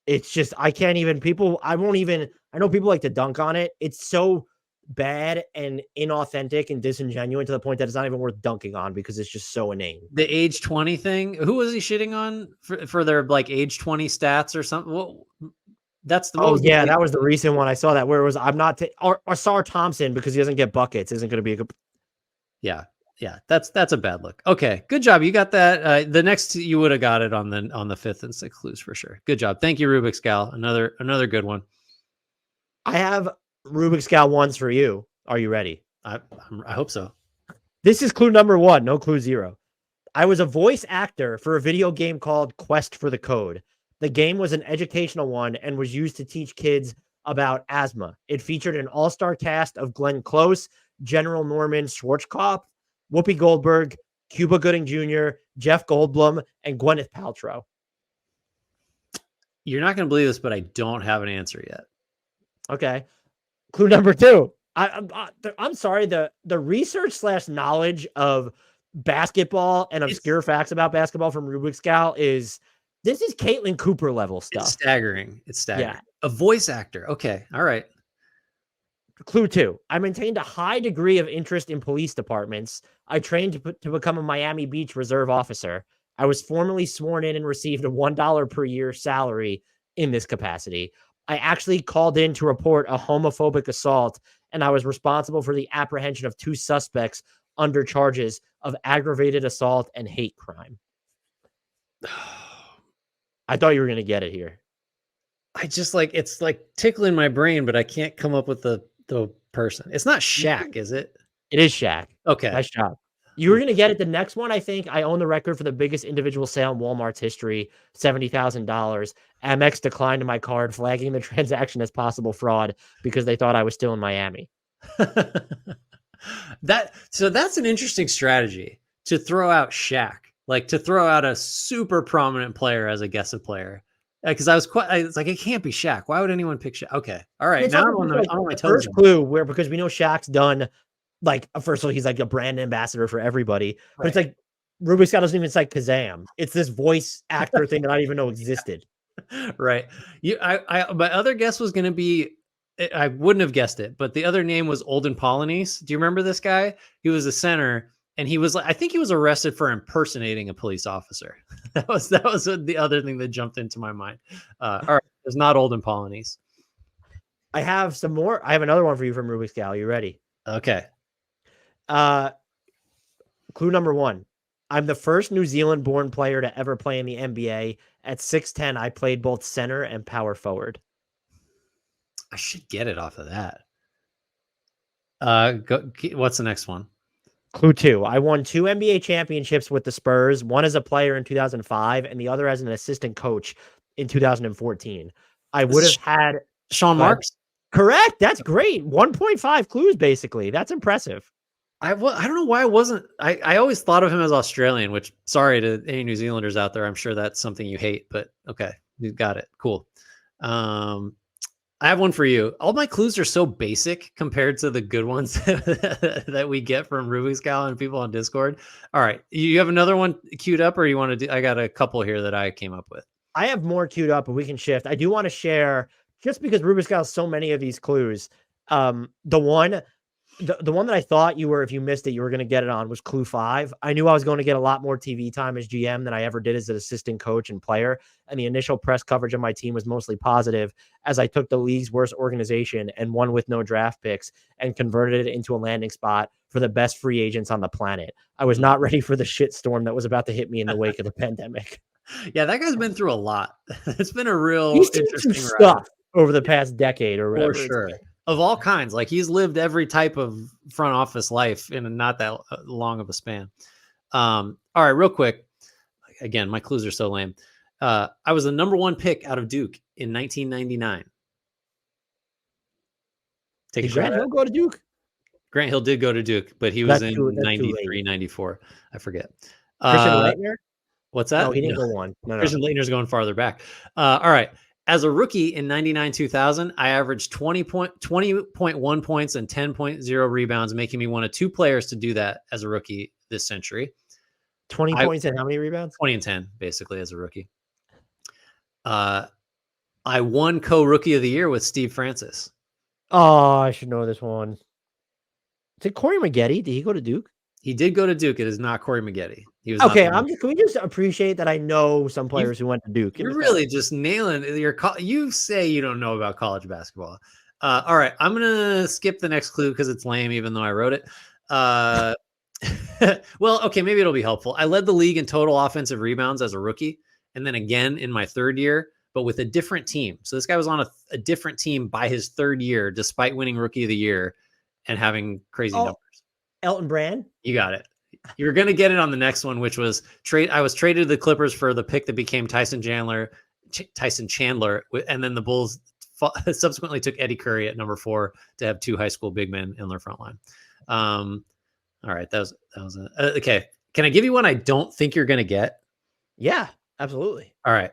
It's just, I know people like to dunk on it. It's so bad and inauthentic and disingenuous to the point that it's not even worth dunking on because it's just so inane.
The age 20 thing. Who was he shitting on for their like age 20 stats or something? Well, that's the
that was the recent one I saw that where it was or Sar Thompson because he doesn't get buckets isn't going to be a good.
Yeah, that's a bad look. Okay, good job. You got that. The next you would have got it on the 5th and 6th clues for sure. Good job. Thank you, Rubik's Gal. Another good one.
I have Rubik's Gal ones for you. Are you ready?
I hope so.
This is clue number 1, no clue 0. I was a voice actor for a video game called Quest for the Code. The game was an educational one and was used to teach kids about asthma. It featured an all-star cast of Glenn Close, General Norman Schwarzkopf, Whoopi Goldberg, Cuba Gooding Jr., Jeff Goldblum, and Gwyneth Paltrow.
You're not going to believe this, but I don't have an answer yet.
Okay. Clue number 2. I'm sorry. The research / knowledge of basketball and obscure facts about basketball from Rubik's Gal is Caitlin Cooper level stuff.
It's staggering.
Yeah.
A voice actor. Okay. All right.
Clue 2. I maintained a high degree of interest in police departments. I trained to become a Miami Beach reserve officer. I was formally sworn in and received a $1 per year salary in this capacity. I actually called in to report a homophobic assault, and I was responsible for the apprehension of 2 suspects under charges of aggravated assault and hate crime. I thought you were going to get it here.
I just like it's like tickling my brain, but I can't come up with the person. It's not Shaq, is it?
It is Shaq.
Okay.
Nice job. You were going to get it. The next one, I think I own the record for the biggest individual sale in Walmart's history, $70,000. Amex declined my card, flagging the transaction as possible fraud because they thought I was still in Miami.
That's an interesting strategy to throw out Shaq, like to throw out a super prominent player as a guested player. Because I was like, it can't be Shaq. Why would anyone pick Shaq? Okay, all right.
It's
Now
also
I'm on my
the
toes.
first clue where, because we know Shaq's done, like, first of all, he's like a brand ambassador for everybody, but it's like Rubik's Scott doesn't even say Kazam. It's this voice actor thing that I didn't even know existed.
Right. My other guess was going to be, I wouldn't have guessed it, but the other name was Olden Polynice. Do you remember this guy? He was a center, and he was like, I think he was arrested for impersonating a police officer. that was the other thing that jumped into my mind. All right, it's not Olden Polynice.
I have some more. I have another one for you from Rubik's Gal. You ready?
Okay.
Clue number 1. I'm the first New Zealand-born player to ever play in the NBA. At 6'10", I played both center and power forward.
I should get it off of that. What's the next one?
Clue 2. I won 2 NBA championships with the Spurs, one as a player in 2005 and the other as an assistant coach in 2014. I would have had
Sean Marks.
Correct. That's great. 1.5 clues, basically. That's impressive.
I don't know why I wasn't. I always thought of him as Australian, which, sorry to any New Zealanders out there, I'm sure that's something you hate, but okay, you got it. Cool. I have one for you. All my clues are so basic compared to the good ones that we get from Rubik's Gal and people on Discord. All right, you have another one queued up, or you want to do? I got a couple here that I came up with.
I have more queued up, but we can shift. I do want to share, just because Rubik's Gal has so many of these clues. The one that I thought you were, if you missed it, you were going to get it on was clue 5. I knew I was going to get a lot more TV time as GM than I ever did as an assistant coach and player. And the initial press coverage of my team was mostly positive, as I took the league's worst organization and one with no draft picks and converted it into a landing spot for the best free agents on the planet. I was not ready for the shitstorm that was about to hit me in the wake of the pandemic.
Yeah, that guy's been through a lot. It's been a real
He's seen
interesting
some
ride.
stuff over the past decade or whatever.
For sure. Of all kinds. Like, he's lived every type of front office life in not that long of a span. All right, real quick. Again, my clues are so lame. I was the number 1 pick out of Duke in 1999.
Did Grant Hill go to Duke?
Grant Hill did go to Duke, but he was in 93, 94. I forget.
Christian Laettner?
What's that?
No, he didn't go one. No.
Christian Laettner's going farther back. All right. As a rookie in 99-2000, I averaged 20.1 points and 10.0 rebounds, making me one of 2 players to do that as a rookie this century.
20 points and how many rebounds?
20 and 10, basically, as a rookie. I won co-rookie of the year with Steve Francis.
Oh, I should know this one. Is it Corey Maggette? Did he go to Duke?
He did go to Duke. It is not Corey Maggette. He was
okay. Can we just appreciate that I know some players who went to Duke?
You're really just nailing your. You say you don't know about college basketball. All right, I'm gonna skip the next clue because it's lame, even though I wrote it. Well, okay, maybe it'll be helpful. I led the league in total offensive rebounds as a rookie, and then again in my 3rd year, but with a different team. So this guy was on a different team by his 3rd year, despite winning Rookie of the Year and having crazy numbers. Elton
Brand?
You got it. You're going to get it on the next one, which was I was traded to the Clippers for the pick that became Tyson Chandler, and then the Bulls subsequently took Eddie Curry at number 4 to have 2 high school big men in their front line. All right, that was okay. Can I give you one I don't think you're going to get?
Yeah, absolutely.
All right.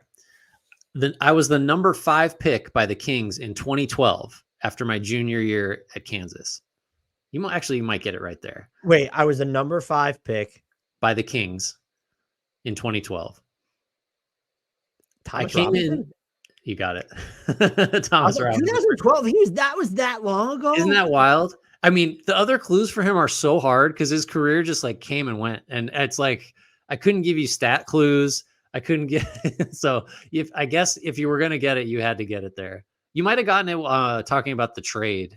Then I was the number 5 pick by the Kings in 2012 after my junior year at Kansas. You might get it right there.
Wait, I was the number 5 pick
by the Kings in 2012.
Thomas Robinson?
You got it. Thomas Robinson.
2012. That was that long ago.
Isn't that wild? I mean, the other clues for him are so hard because his career just like came and went, and it's like I couldn't give you stat clues. I couldn't get so I guess if you were gonna get it, you had to get it there. You might have gotten it talking about the trade.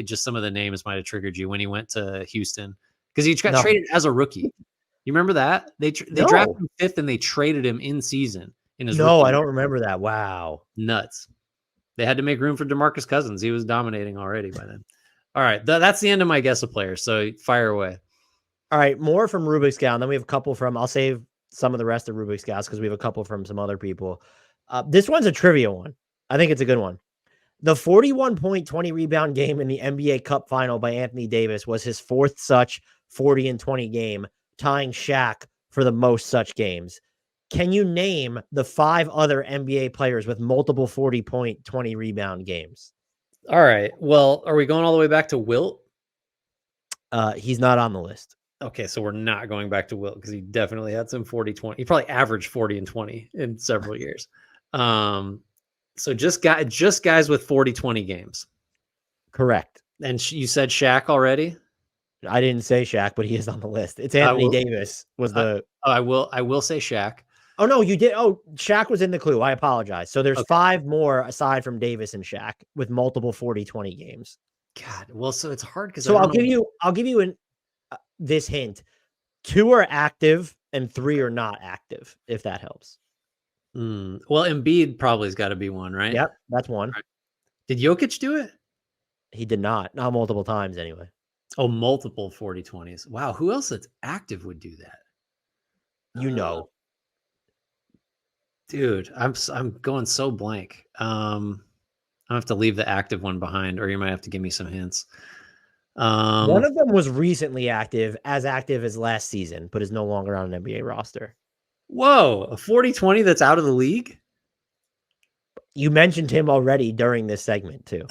Just some of the names might have triggered you when he went to Houston because he got traded as a rookie. You remember that they drafted him 5th and they traded him in season in his.
No, I don't remember that. Wow,
nuts. They had to make room for DeMarcus Cousins. He was dominating already by then. All right, that's the end of my guess of players. So fire away.
All right, more from Rubik's Gal, and then we have a couple from. I'll save some of the rest of Rubik's Gals because we have a couple from some other people. This one's a trivia one. I think it's a good one. The 41-point, 20 rebound game in the NBA Cup final by Anthony Davis was his fourth such 40 and 20 game, tying Shaq for the most such games. Can you name the 5 other NBA players with multiple 40-point, 20 rebound games?
All right. Well, are we going all the way back to Wilt?
He's not on the list.
Okay, so we're not going back to Wilt because he definitely had some 40-20. He probably averaged 40 and 20 in several years. So just guys with 40-20 games.
Correct.
And you said Shaq already?
I didn't say Shaq, but he is on the list. It's Anthony Davis was the.
I will say Shaq.
Oh no, you did. Oh, Shaq was in the clue. I apologize. So there's 5 more aside from Davis and Shaq with multiple 40-20 games.
God, well, so it's hard because.
So I'll give you this hint. 2 are active and 3 are not active. If that helps.
Well, Embiid probably has got to be one, right?
Yep, that's one.
Right. Did Jokic do it?
He did not multiple times anyway.
Oh, multiple 40-20s. Wow, who else that's active would do that? Dude, I'm going so blank. I have to leave the active one behind, or you might have to give me some hints.
One of them was recently active as last season, but is no longer on an NBA roster.
Whoa, a 40-20 that's out of the league?
You mentioned him already during this segment, too.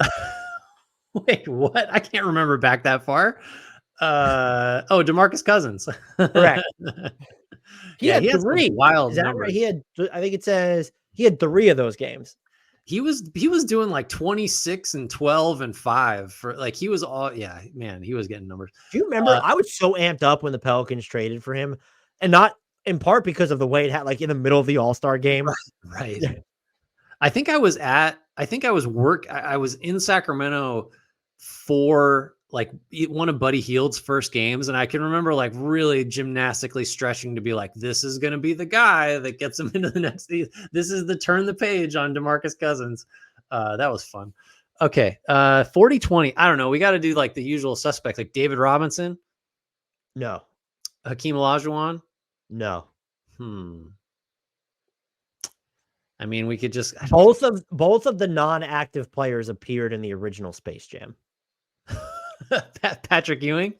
Wait, what? I can't remember back that far. DeMarcus Cousins.
Correct. He had 3
wild.
Is that right? I think it says he had 3 of those games.
He was doing like 26 and 12 and 5 for like he was all he was getting numbers.
Do you remember? I was so amped up when the Pelicans traded for him, and not in part because of the way it had like in the middle of the All-Star game.
Right. I was in Sacramento for like one of Buddy Hield's first games. And I can remember like really gymnastically stretching to be like, this is going to be the guy that gets him into the next season. This is the turn the page on DeMarcus Cousins. That was fun. Okay. 40-20. I don't know. We got to do like the usual suspects, like David Robinson.
No.
Hakeem Olajuwon.
No.
I mean, we could just
both of the non-active players appeared in the original Space Jam.
Patrick Ewing,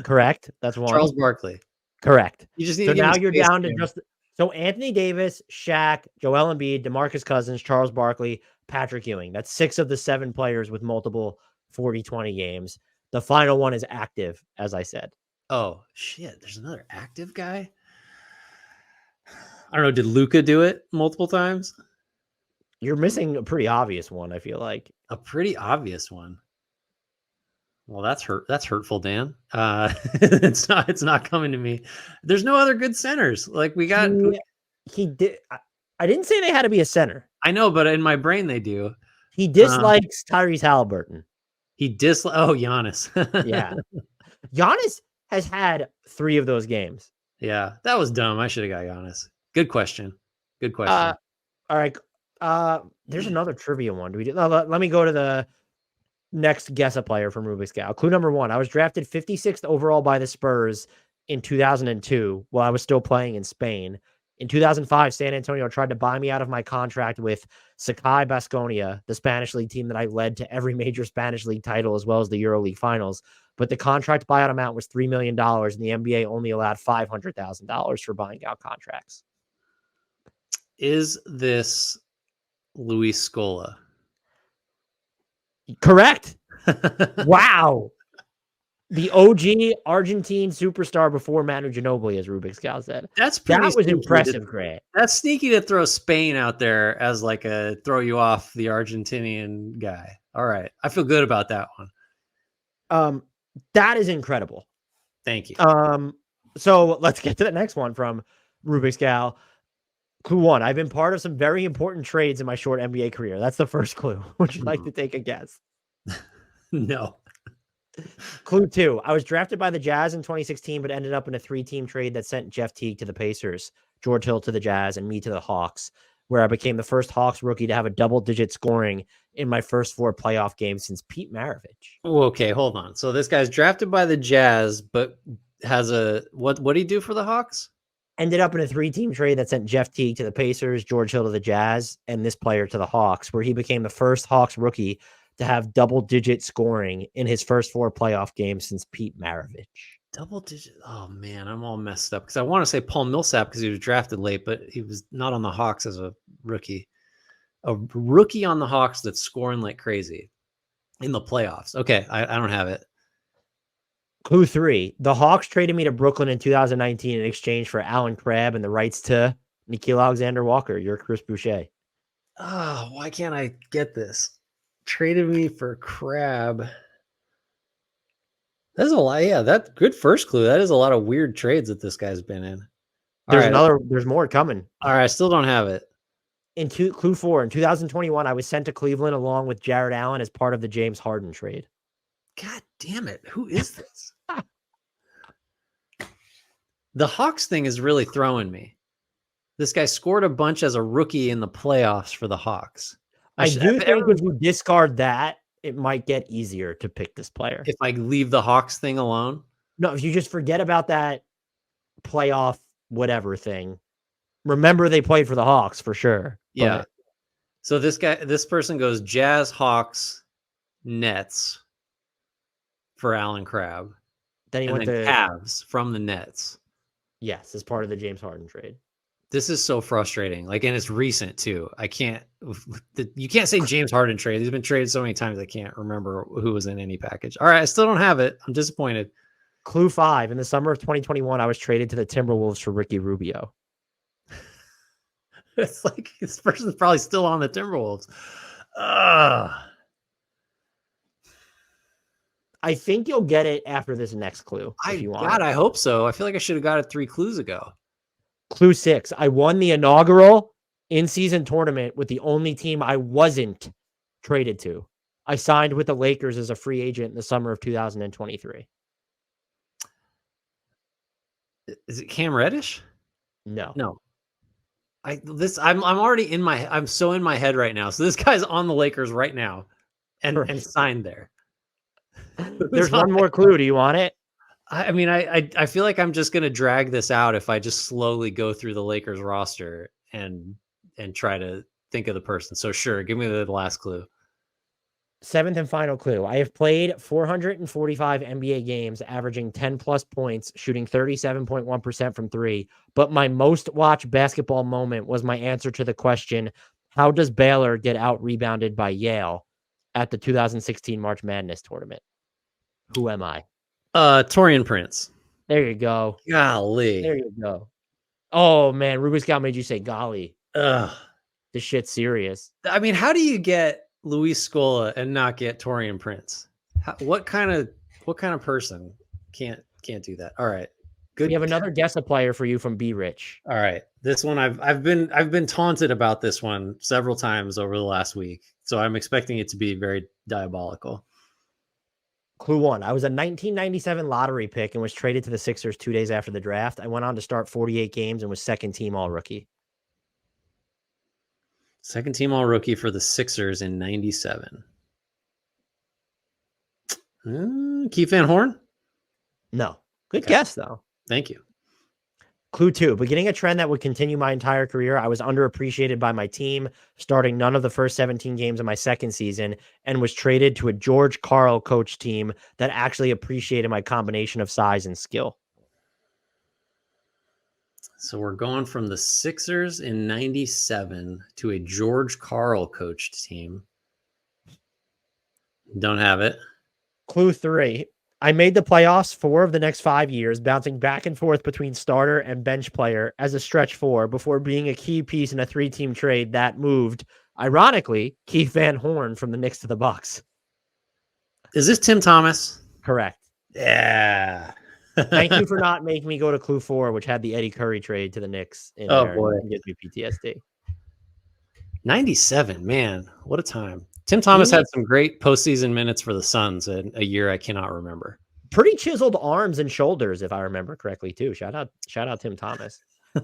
correct. That's one.
Charles Barkley,
correct.
You just need
so now you're down to just Anthony Davis, Shaq, Joel Embiid, DeMarcus Cousins, Charles Barkley, Patrick Ewing. That's 6 of the 7 players with multiple 40-20 games. The final one is active, as I said.
Oh shit! There's another active guy. I don't know. Did Luka do it multiple times?
You're missing a pretty obvious one. I feel like
a pretty obvious one. Well, that's hurtful, Dan. It's not coming to me. There's no other good centers. Like we got.
He did. I didn't say they had to be a center.
I know, but in my brain they do.
He dislikes Tyrese Halliburton.
Giannis.
Yeah, Giannis has had 3 of those games.
Yeah, that was dumb. I should have got Giannis. Good question.
All right. There's another trivia one. Let me go to the next guess a player from Rubik's Gal. Clue number 1. I was drafted 56th overall by the Spurs in 2002 while I was still playing in Spain. In 2005, San Antonio tried to buy me out of my contract with Sakai Baskonia, the Spanish league team that I led to every major Spanish league title as well as the EuroLeague finals. But the contract buyout amount was $3 million, and the NBA only allowed $500,000 for buying out contracts.
Is this Luis Scola?
Correct. Wow. The OG Argentine superstar before Manu Ginobili, as Rubik's Gal said.
That
was impressive, Grant.
That's sneaky to throw Spain out there as like a throw you off the Argentinian guy. All right. I feel good about that one.
That is incredible.
Thank you.
So let's get to the next one from Rubik's Gal. Clue 1. I've been part of some very important trades in my short NBA career. That's the first clue. Would you like to take a guess?
No.
Clue 2. I was drafted by the Jazz in 2016, but ended up in a 3-team trade that sent Jeff Teague to the Pacers, George Hill to the Jazz, and me to the Hawks. where I became the first Hawks rookie to have a double-digit scoring in my first 4 playoff games since Pete Maravich.
Okay, hold on. So this guy's drafted by the Jazz, but has a what did he do for the Hawks?
Ended up in a 3-team trade that sent Jeff Teague to the Pacers, George Hill to the Jazz, and this player to the Hawks, where he became the first Hawks rookie to have double-digit scoring in his first 4 playoff games since Pete Maravich.
Double digit. Oh man, I'm all messed up because I want to say Paul Millsap because he was drafted late, but he was not on the Hawks as a rookie. A rookie on the Hawks that's scoring like crazy in the playoffs. Okay, I don't have it.
Clue 3. The Hawks traded me to Brooklyn in 2019 in exchange for Alan Crabb and the rights to Nickeil Alexander-Walker, your Chris Boucher.
Oh, why can't I get this? Traded me for Crab. That's a lot. Yeah, that's good first clue. That is a lot of weird trades that this guy's been in.
There's more coming.
All right, I still don't have it.
Clue 4. In 2021, I was sent to Cleveland along with Jared Allen as part of the James Harden trade.
God damn it. Who is this? The Hawks thing is really throwing me. This guy scored a bunch as a rookie in the playoffs for the Hawks.
I do think if you discard that, it might get easier to pick this player.
If I leave the Hawks thing alone?
No, if you just forget about that playoff whatever thing. Remember they played for the Hawks for sure.
Yeah. So this person goes Jazz, Hawks, Nets for Alan Crabb.
Then he went
to
to
Cavs from the Nets.
Yes, as part of the James Harden trade.
This is so frustrating. Like, and it's recent too. You can't say James Harden trade. He's been traded so many times I can't remember who was in any package. All right, I still don't have it. I'm disappointed.
Clue 5. In the summer of 2021, I was traded to the Timberwolves for Ricky Rubio.
It's like this person's probably still on the Timberwolves.
I think you'll get it after this next clue. If you want.
God, I hope so. I feel like I should have got it 3 clues ago.
Clue 6. I won the inaugural in-season tournament with the only team I wasn't traded to. I signed with the Lakers as a free agent in the summer of 2023.
Is it Cam Reddish?
No.
I'm so in my head right now. So this guy's on the Lakers right now and signed there.
There's one more clue. Do you want it?
I mean, I feel like I'm just going to drag this out if I just slowly go through the Lakers roster and try to think of the person. So sure, give me the last clue.
7th and final clue. I have played 445 NBA games, averaging 10 plus points, shooting 37.1% from 3. But my most watched basketball moment was my answer to the question, how does Baylor get out rebounded by Yale at the 2016 March Madness tournament? Who am I?
Taurean Prince.
There you go.
Golly.
There you go. Oh man, Ruben Scout made you say golly.
Ugh.
This shit's serious.
I mean, how do you get Luis Scola and not get Taurean Prince? What kind of person can't do that? All right. Good.
We have another guess a player for you from B Rich.
All right. This one I've been taunted about this one several times over the last week. So I'm expecting it to be very diabolical.
Clue 1. I was a 1997 lottery pick and was traded to the Sixers 2 days after the draft. I went on to start 48 games and was second team all rookie.
Second team all rookie for the Sixers in 97. Keith Van Horn?
No. Good guess, though.
Thank you.
Clue 2. Beginning a trend that would continue my entire career, I was underappreciated by my team, starting none of the first 17 games of my second season, and was traded to a George Karl coach team that actually appreciated my combination of size and skill.
So we're going from the Sixers in 97 to a George Karl coached team. Don't have it.
Clue 3. I made the playoffs 4 of the next 5 years, bouncing back and forth between starter and bench player as a stretch 4 before being a key piece in a 3-team trade that moved, ironically, Keith Van Horn from the Knicks to the Bucks.
Is this Tim Thomas?
Correct.
Yeah.
Thank you for not making me go to Clue 4, which had the Eddie Curry trade to the Knicks.
Boy.
It gives me PTSD.
97, man. What a time. Tim Thomas had some great postseason minutes for the Suns in a year I cannot remember.
Pretty chiseled arms and shoulders, if I remember correctly, too. Shout out Tim Thomas.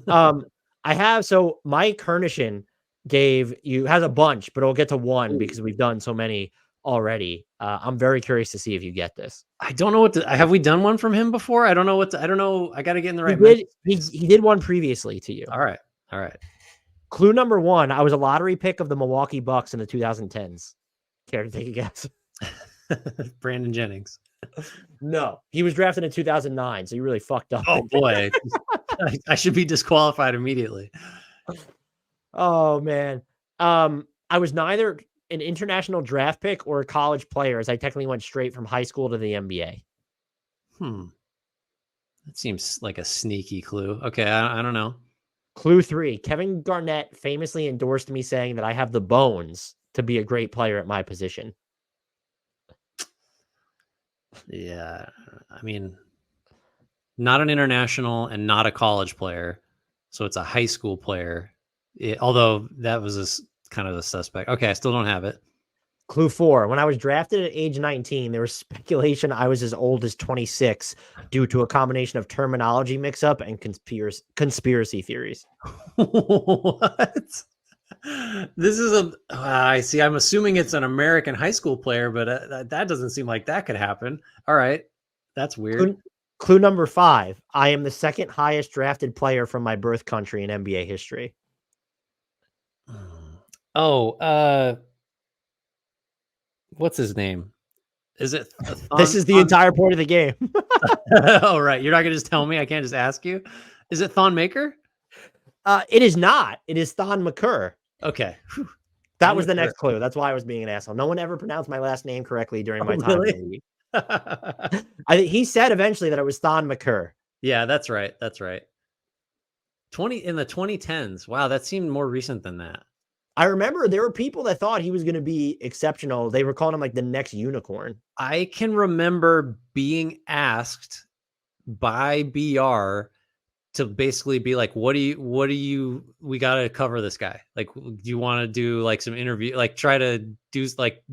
Mike Hernishin has a bunch, but we'll get to one
Ooh.
because we've done so many already. I'm very curious to see if you get this.
I don't know what to, have we done one from him before? I don't know I don't know. I got to get in the right.
He did one previously to you.
All right. All right.
Clue number one, I was a lottery pick of the Milwaukee Bucks in the 2010s. Care to take a guess?
Brandon Jennings.
No, he was drafted in 2009, so you really fucked up.
Oh boy, I should be disqualified immediately.
Oh man, I was neither an international draft pick or a college player, as I technically went straight from high school to the NBA.
That seems like a sneaky clue. Okay, I don't know.
Clue 3, Kevin Garnett famously endorsed me saying that I have the bones to be a great player at my position.
Yeah, I mean, not an international and not a college player, so it's a high school player. Although that was kind of a suspect. Okay, I still don't have it.
Clue 4, when I was drafted at age 19, there was speculation I was as old as 26 due to a combination of terminology mix-up and conspiracy theories.
What? This is I see. I'm assuming it's an American high school player, but that doesn't seem like that could happen. All right. That's weird.
Clue number 5. I am the second highest drafted player from my birth country in NBA history.
Oh, what's his name? Is it?
This is the entire point of the game.
Oh, right. You're not going to just tell me? I can't just ask you. Is it Thon Maker?
It is not. It is Thon McCurr.
Okay.
That was the next clue. That's why I was being an asshole. No one ever pronounced my last name correctly during my time.
Really?
He said eventually that it was Thon McCurr.
Yeah, that's right. That's right. In the 2010s. Wow, that seemed more recent than that.
I remember there were people that thought he was going to be exceptional. They were calling him like the next unicorn.
I can remember being asked by BR to basically be like, we got to cover this guy. Like, do you want to do like some interview, like try to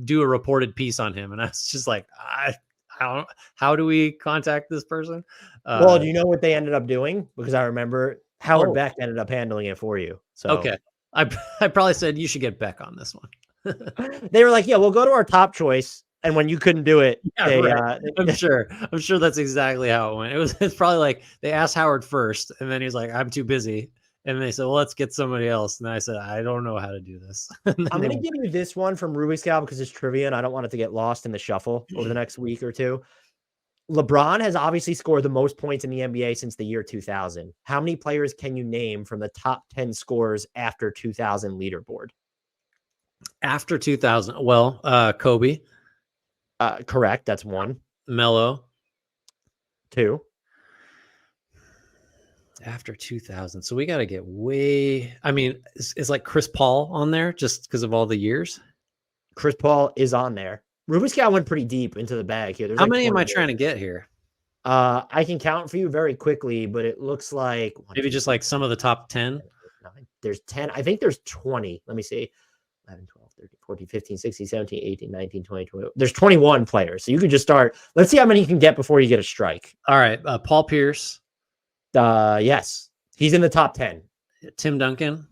do a reported piece on him? And I was just like, I don't, how do we contact this person?
Well, do you know what they ended up doing? Because I remember Howard Beck ended up handling it for you. So
okay. I probably said you should get Beck on this one.
They were like, yeah, we'll go to our top choice. And when you couldn't do it,
I'm sure that's exactly how it went. It's probably like they asked Howard first, and then he's like, I'm too busy. And they said, well, let's get somebody else. And I said, I don't know how to do this.
I'm going to give you this one from Rubik's Gal because it's trivia and I don't want it to get lost in the shuffle over the next week or two. LeBron has obviously scored the most points in the NBA since the year 2000. How many players can you name from the top 10 scorers after 2000 leaderboard?
After 2000? Well, Kobe.
Correct. That's 1.
Melo.
2.
After 2000. So we got to get way. I mean, is like Chris Paul on there just because of all the years?
Chris Paul is on there. Rubik's Gal went pretty deep into the bag here.
How many am I trying to get here?
I can count for you very quickly, but it looks like
maybe just like some of the top 10.
There's 10. I think there's 20. Let me see. 11, 12, 13, 14, 15, 16, 17, 18, 19, 20, 21. There's 21 players. So you could just start. Let's see how many you can get before you get a strike.
All right. Paul Pierce.
Yes. He's in the top 10.
Tim Duncan.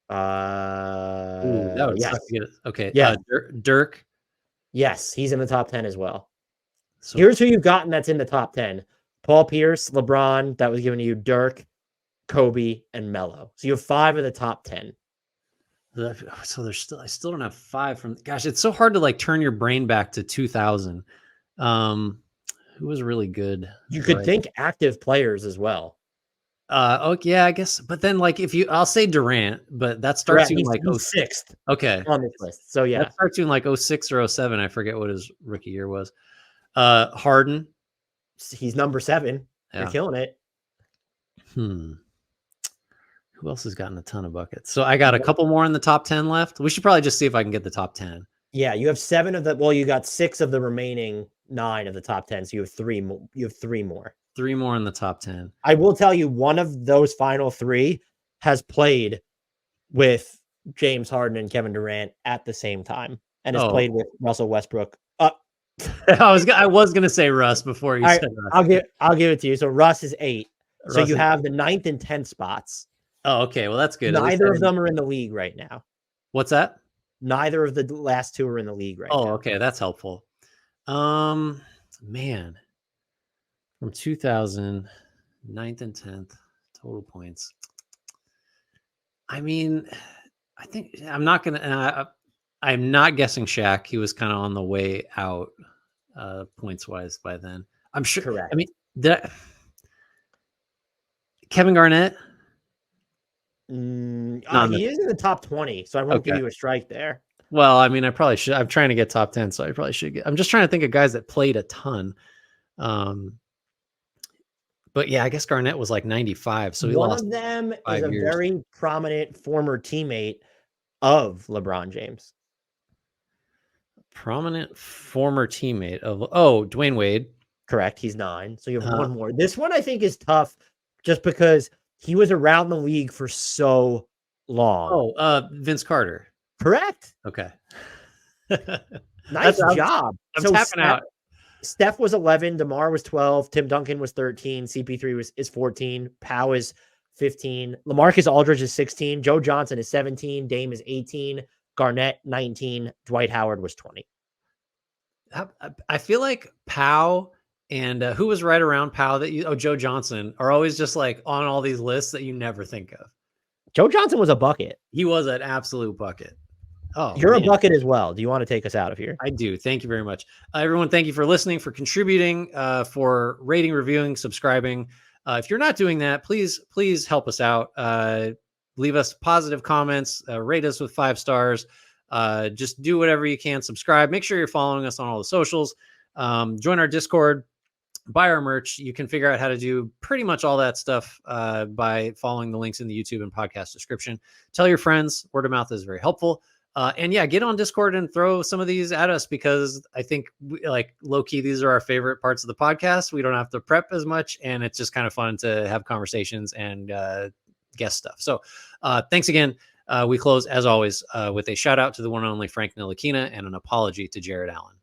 That would suck to get it. Okay.
Yeah.
Dirk.
Yes. He's in the top 10 as well. So here's who you've gotten that's in the top 10. Paul Pierce, LeBron, that was given to you, Dirk, Kobe, and Melo. So you have 5 of the top 10.
So I still don't have 5 from. Gosh, it's so hard to like turn your brain back to 2000. Who was really good?
You could think active players as well.
Okay, yeah, I guess. But then, like, I'll say Durant, but that starts you like
6th.
Okay,
on this list. So yeah,
that starts you in like 06 or 07. I forget what his rookie year was. Harden,
he's number 7. Yeah. You're killing it.
Who else has gotten a ton of buckets? So I got a couple more in the top 10 left. We should probably just see if I can get the top 10.
Yeah, you have 7 of the. Well, you got 6 of the remaining 9 of the top 10. So you have 3 more. You have 3 more.
3 more in the top 10.
I will tell you, one of those final 3 has played with James Harden and Kevin Durant at the same time, and has played with Russell Westbrook.
I was gonna say Russ before you said Russ.
I'll give it to you. So Russ is 8. So you have the 9th and 10th spots.
Oh, okay. Well, that's good. At least
Neither of them are in the league right now.
What's that?
Neither of the last two are in the league right
Oh,
now.
okay. That's helpful. Man, from 2000, 9th and 10th total points. I mean, I think I'm not gonna. I'm not guessing Shaq. He was kind of on the way out, points wise by then. I'm sure.
Correct.
I mean, Kevin Garnett.
He is in the top 20, so I won't give
Okay.
you a strike there.
Well, I mean, I probably should. I'm trying to get top 10, so I probably should get. I'm just trying to think of guys that played a ton. But yeah, I guess Garnett was like 95, so he
One
lost
of them is
5
a
years.
very prominent former teammate of LeBron James.
Prominent former teammate of Dwayne Wade.
Correct. He's 9. So you have one more. This one I think is tough just because he was around the league for so long.
Vince Carter.
Correct.
Okay.
Nice job.
I'm tapping out.
Steph was 11, DeMar was 12, Tim Duncan was 13, CP3 is 14, Powell is 15, LaMarcus Aldridge is 16, Joe Johnson is 17, Dame is 18, Garnett 19, Dwight Howard was 20.
I feel like Powell and who was right around Powell that Joe Johnson are always just like on all these lists that you never think of.
Joe Johnson was a bucket.
He was an absolute bucket. Oh,
you're a bucket as well. Do you want to take us out of here?
I do. Thank you very much. Everyone, thank you for listening, for contributing, for rating, reviewing, subscribing. If you're not doing that, please help us out. Leave us positive comments, rate us with 5 stars. Just do whatever you can. Subscribe. Make sure you're following us on all the socials. Join our Discord. Buy our merch. You can figure out how to do pretty much all that stuff by following the links in the YouTube and podcast description. Tell your friends. Word of mouth is very helpful. And yeah, get on Discord and throw some of these at us because I think like low key, these are our favorite parts of the podcast. We don't have to prep as much and it's just kind of fun to have conversations and guest stuff. So thanks again. We close as always with a shout out to the one and only Frank Ntilikina and an apology to Jared Allen.